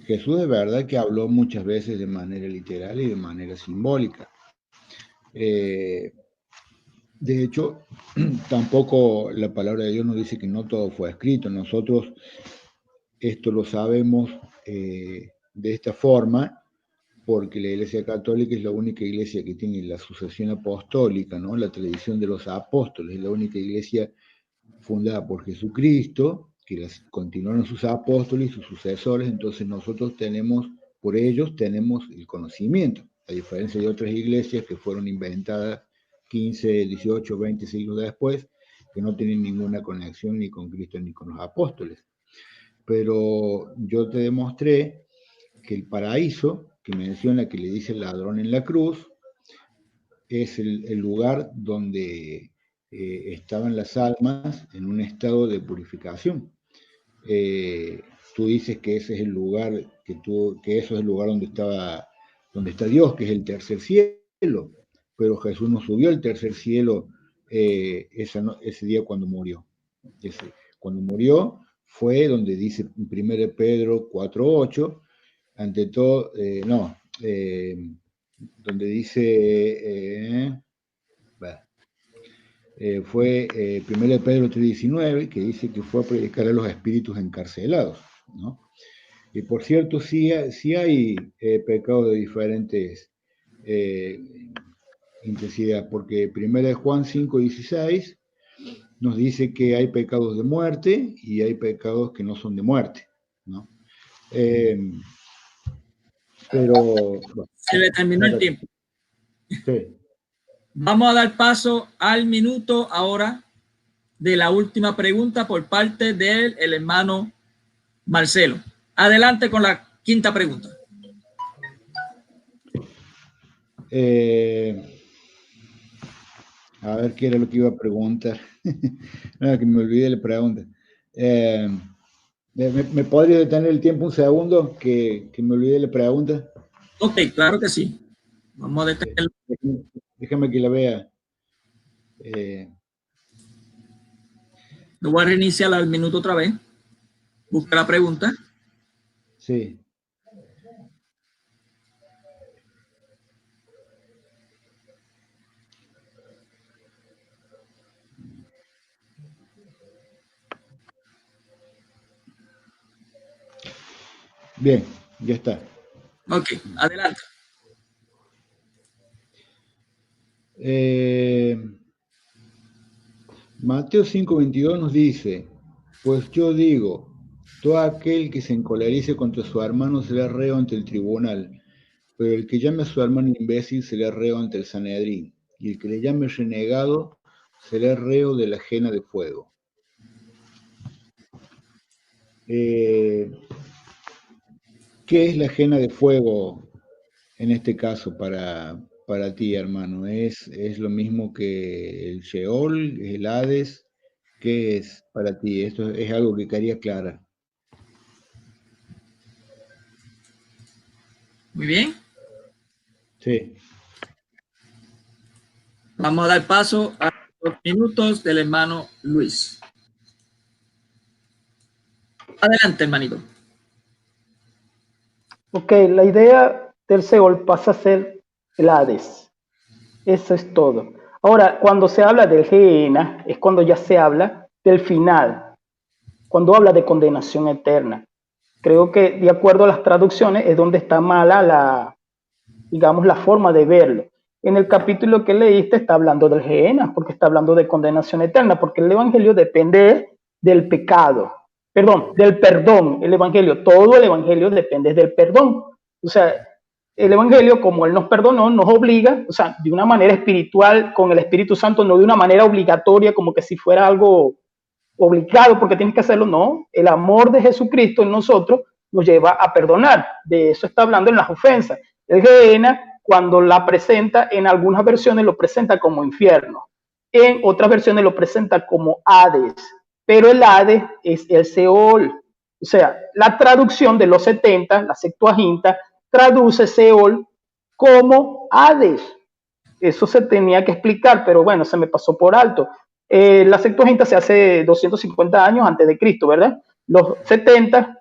Jesús de verdad que habló muchas veces de manera literal y de manera simbólica. De hecho, tampoco la palabra de Dios nos dice que no todo fue escrito. Nosotros esto lo sabemos de esta forma porque la Iglesia Católica es la única iglesia que tiene la sucesión apostólica, ¿no? La tradición de los apóstoles, es la única iglesia fundada por Jesucristo, que las continuaron sus apóstoles y sus sucesores, entonces nosotros tenemos, por ellos tenemos el conocimiento, a diferencia de otras iglesias que fueron inventadas 15, 18, 20 siglos después, que no tienen ninguna conexión ni con Cristo ni con los apóstoles. Pero yo te demostré que el paraíso, que menciona que le dice el ladrón en la cruz, es el lugar donde estaban las almas en un estado de purificación. Tú dices que ese es el lugar, que eso es el lugar donde está Dios, que es el tercer cielo, pero Jesús no subió al tercer cielo ese día cuando murió. Cuando murió fue donde dice en 1 Pedro 4:8, ante todo, donde dice, fue 1 Pedro 3:19, que dice que fue a predicar a los espíritus encarcelados, ¿no? Y por cierto, sí hay pecados de diferentes intensidad, porque 1 Juan 5:16 nos dice que hay pecados de muerte y hay pecados que no son de muerte, ¿no? Pero bueno, se le terminó el tiempo. Sí. Vamos a dar paso al minuto ahora de la última pregunta por parte del hermano Marcelo. Adelante con la quinta pregunta. A ver qué era lo que iba a preguntar. No, que me olvidé la pregunta. ¿Me podría detener el tiempo un segundo? Que me olvidé la pregunta. Ok, claro que sí. Vamos a detenerlo. Déjame que la vea. Lo voy a reiniciar al minuto otra vez. Busca la pregunta. Sí. Bien, ya está. Ok, adelante. Mateo 5:22 nos dice, pues yo digo, todo aquel que se encolerice contra su hermano será reo ante el tribunal, pero el que llame a su hermano imbécil será reo ante el Sanedrín, y el que le llame renegado será reo de la ajena de fuego. ¿Qué es la ajena de fuego en este caso para ti, hermano? ¿Es lo mismo que el Sheol, el Hades? ¿Qué es para ti? Esto es algo que quería aclarar. Muy bien. Sí. Vamos a dar paso a los minutos del hermano Luis. Adelante, hermanito. Ok, la idea del Seol pasa a ser el Hades. Eso es todo. Ahora, cuando se habla del Gehenna, es cuando ya se habla del final, cuando habla de condenación eterna. Creo que de acuerdo a las traducciones es donde está mala la, digamos, la forma de verlo. En el capítulo que leíste está hablando del Gehenna, porque está hablando de condenación eterna, porque el Evangelio depende del pecado, perdón, del perdón. El Evangelio, todo el Evangelio depende del perdón. O sea, el Evangelio, como Él nos perdonó, nos obliga, o sea, de una manera espiritual, con el Espíritu Santo, no de una manera obligatoria, como que si fuera algo obligado porque tienes que hacerlo, no. El amor de Jesucristo en nosotros nos lleva a perdonar. De eso está hablando en las ofensas. El Gehenna, cuando la presenta, en algunas versiones lo presenta como infierno, en otras versiones lo presenta como Hades, pero el Hades es el Seol. O sea, la traducción de los 70, la Septuaginta, traduce Seol como Hades. Eso se tenía que explicar, pero bueno, se me pasó por alto. La Septuaginta se hace 250 años antes de Cristo, ¿verdad? Los 70,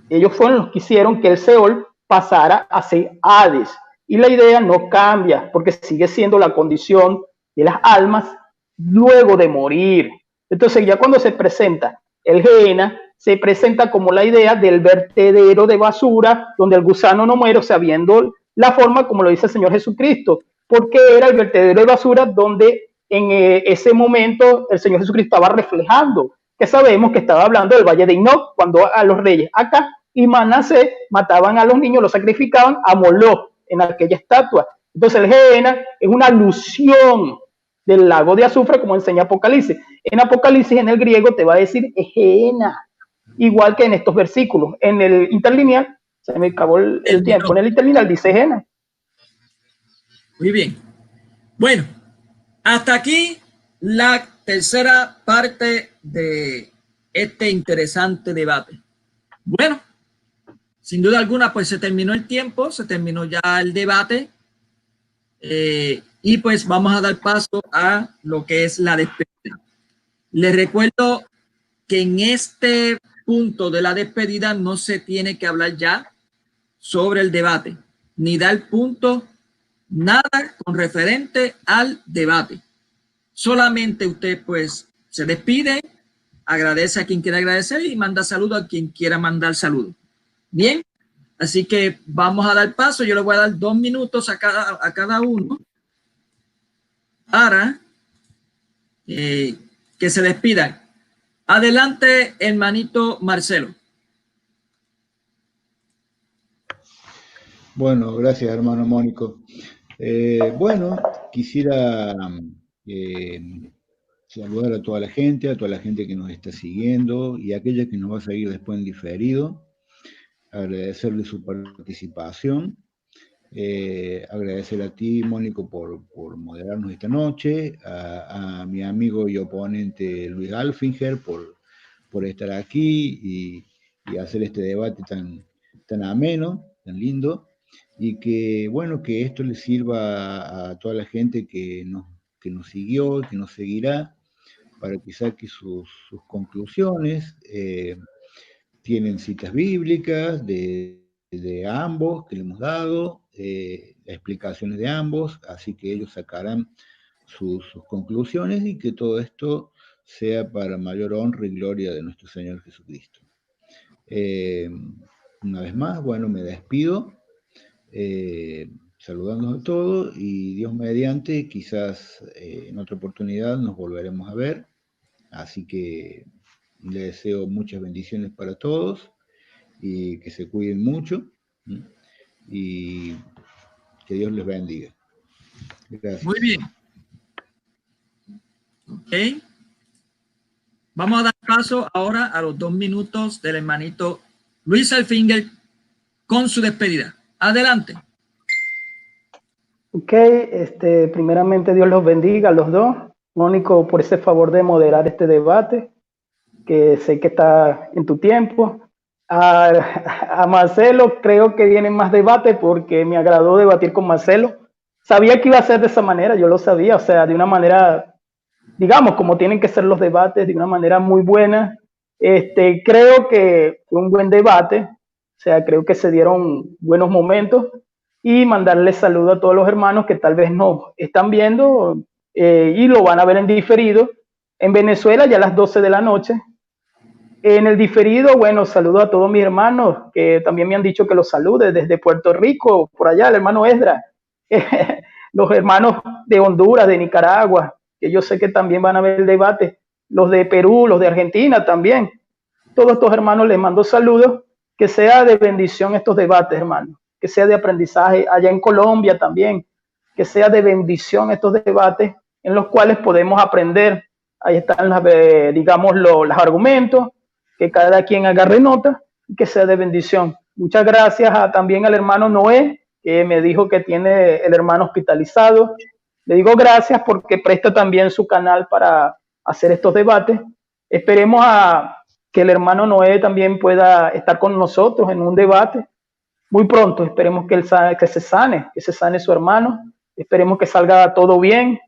ellos fueron los que hicieron que el Seol pasara a ser Hades. Y la idea no cambia, porque sigue siendo la condición de las almas luego de morir. Entonces, ya cuando se presenta el Gehenna, se presenta como la idea del vertedero de basura, donde el gusano no muere, o sea, viendo la forma como lo dice el Señor Jesucristo, porque era el vertedero de basura donde en ese momento el Señor Jesucristo estaba reflejando, que sabemos que estaba hablando del Valle de Enoch, cuando a los reyes acá y Manasés mataban a los niños, los sacrificaban a Moloch en aquella estatua. Entonces el Gehenna es una alusión del lago de azufre, como enseña Apocalipsis. En Apocalipsis, en el griego, te va a decir Gehenna, igual que en estos versículos. En el interlineal, se me acabó el tiempo, en el interlineal dice Gehenna. Muy bien. Bueno, hasta aquí la tercera parte de este interesante debate. Bueno, sin duda alguna, pues se terminó el tiempo, se terminó ya el debate y pues vamos a dar paso a lo que es la despedida. Les recuerdo que en este punto de la despedida no se tiene que hablar ya sobre el debate, ni dar punto, nada con referente al debate. Solamente usted pues se despide, agradece a quien quiera agradecer y manda saludo a quien quiera mandar saludo. Bien, así que vamos a dar paso. Yo le voy a dar 2 minutos a cada uno para que se despidan. Adelante, hermanito Marcelo. Bueno, gracias, hermano Mónico. Bueno, quisiera saludar a toda la gente que nos está siguiendo y a aquella que nos va a seguir después en diferido. Agradecerle su participación. Agradecer a ti, Mónico, por moderarnos esta noche, a mi amigo y oponente Luis Alfinger por estar aquí y hacer este debate tan ameno, tan lindo, y que, bueno, que esto le sirva a toda la gente que nos siguió, que nos seguirá, para que saque sus conclusiones. Tienen citas bíblicas de ambos que le hemos dado, explicaciones de ambos, así que ellos sacarán sus conclusiones y que todo esto sea para mayor honra y gloria de nuestro Señor Jesucristo. Una vez más, bueno, me despido, saludándonos a todos y Dios mediante, quizás en otra oportunidad nos volveremos a ver, así que les deseo muchas bendiciones para todos y que se cuiden mucho y que Dios les bendiga. Gracias. Muy bien. Ok. Vamos a dar paso ahora a los 2 minutos del hermanito Luis Alfinger con su despedida. Adelante. Ok, primeramente Dios los bendiga a los dos. Mónico, por ese favor de moderar este debate, que sé que está en tu tiempo. A Marcelo, creo que vienen más debates porque me agradó debatir con Marcelo. Sabía que iba a ser de esa manera, yo lo sabía, o sea, de una manera, digamos, como tienen que ser los debates, de una manera muy buena. Creo que fue un buen debate, o sea, creo que se dieron buenos momentos y mandarles saludo a todos los hermanos que tal vez no están viendo y lo van a ver en diferido. En Venezuela ya a las 12 de la noche. En el diferido, bueno, saludo a todos mis hermanos que también me han dicho que los salude desde Puerto Rico, por allá, el hermano Esdra, los hermanos de Honduras, de Nicaragua, que yo sé que también van a ver el debate, los de Perú, los de Argentina también. Todos estos hermanos les mando saludos, que sea de bendición estos debates, hermanos, que sea de aprendizaje allá en Colombia también, que sea de bendición estos debates en los cuales podemos aprender. Ahí están, digamos, los argumentos, que cada quien agarre nota y que sea de bendición. Muchas gracias también al hermano Noé, que me dijo que tiene el hermano hospitalizado. Le digo gracias porque presta también su canal para hacer estos debates. Esperemos que el hermano Noé también pueda estar con nosotros en un debate muy pronto. Esperemos que se sane su hermano. Esperemos que salga todo bien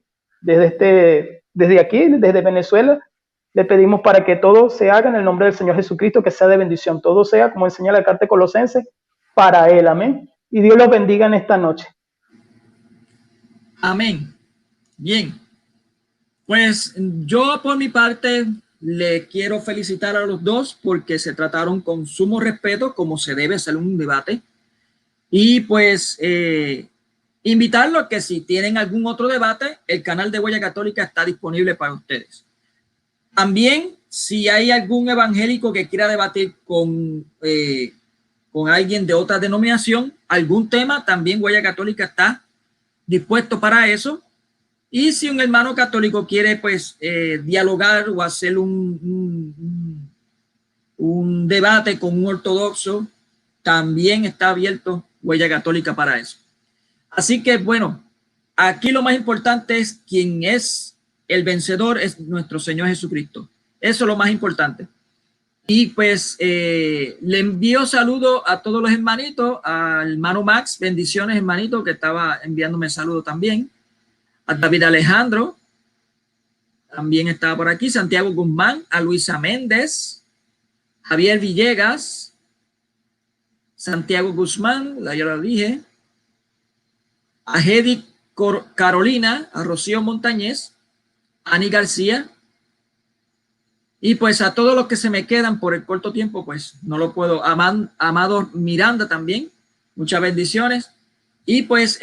desde aquí, desde Venezuela. Le pedimos para que todo se haga en el nombre del Señor Jesucristo, que sea de bendición. Todo sea, como enseña la carta de Colosenses, para Él. Amén. Y Dios los bendiga en esta noche. Amén. Bien. Pues yo por mi parte le quiero felicitar a los dos porque se trataron con sumo respeto, como se debe hacer un debate. Y pues invitarlos a que si tienen algún otro debate, el canal de Huella Católica está disponible para ustedes. También, si hay algún evangélico que quiera debatir con alguien de otra denominación, algún tema, también Huella Católica está dispuesto para eso. Y si un hermano católico quiere, pues, dialogar o hacer un debate con un ortodoxo, también está abierto Huella Católica para eso. Así que, bueno, aquí lo más importante es quién es el vencedor, es nuestro Señor Jesucristo. Eso es lo más importante. Y pues le envío saludos a todos los hermanitos, al hermano Max, bendiciones hermanito, que estaba enviándome saludos también, a David Alejandro, también estaba por aquí, Santiago Guzmán, a Luisa Méndez, Javier Villegas, Santiago Guzmán, ya lo dije, a Hedy Carolina, a Rocío Montañez, a Ani García, y pues a todos los que se me quedan por el corto tiempo, pues no lo puedo. Amado Miranda también, muchas bendiciones. Y pues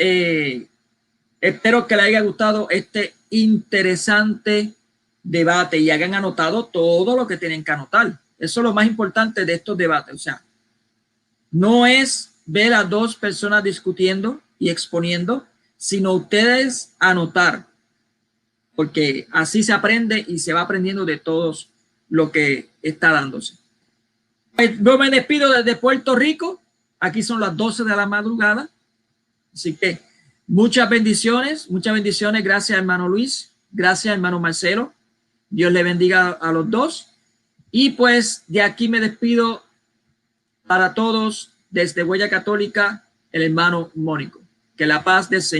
espero que les haya gustado este interesante debate y hayan anotado todo lo que tienen que anotar. Eso es lo más importante de estos debates. O sea, no es ver a dos personas discutiendo y exponiendo, sino ustedes anotar, porque así se aprende y se va aprendiendo de todos lo que está dándose. Pues yo me despido desde Puerto Rico. Aquí son las 12 de la madrugada. Así que muchas bendiciones. Gracias, hermano Luis. Gracias, hermano Marcelo. Dios le bendiga a los dos. Y pues de aquí me despido para todos desde Huella Católica, el hermano Mónico. Que la paz del Señor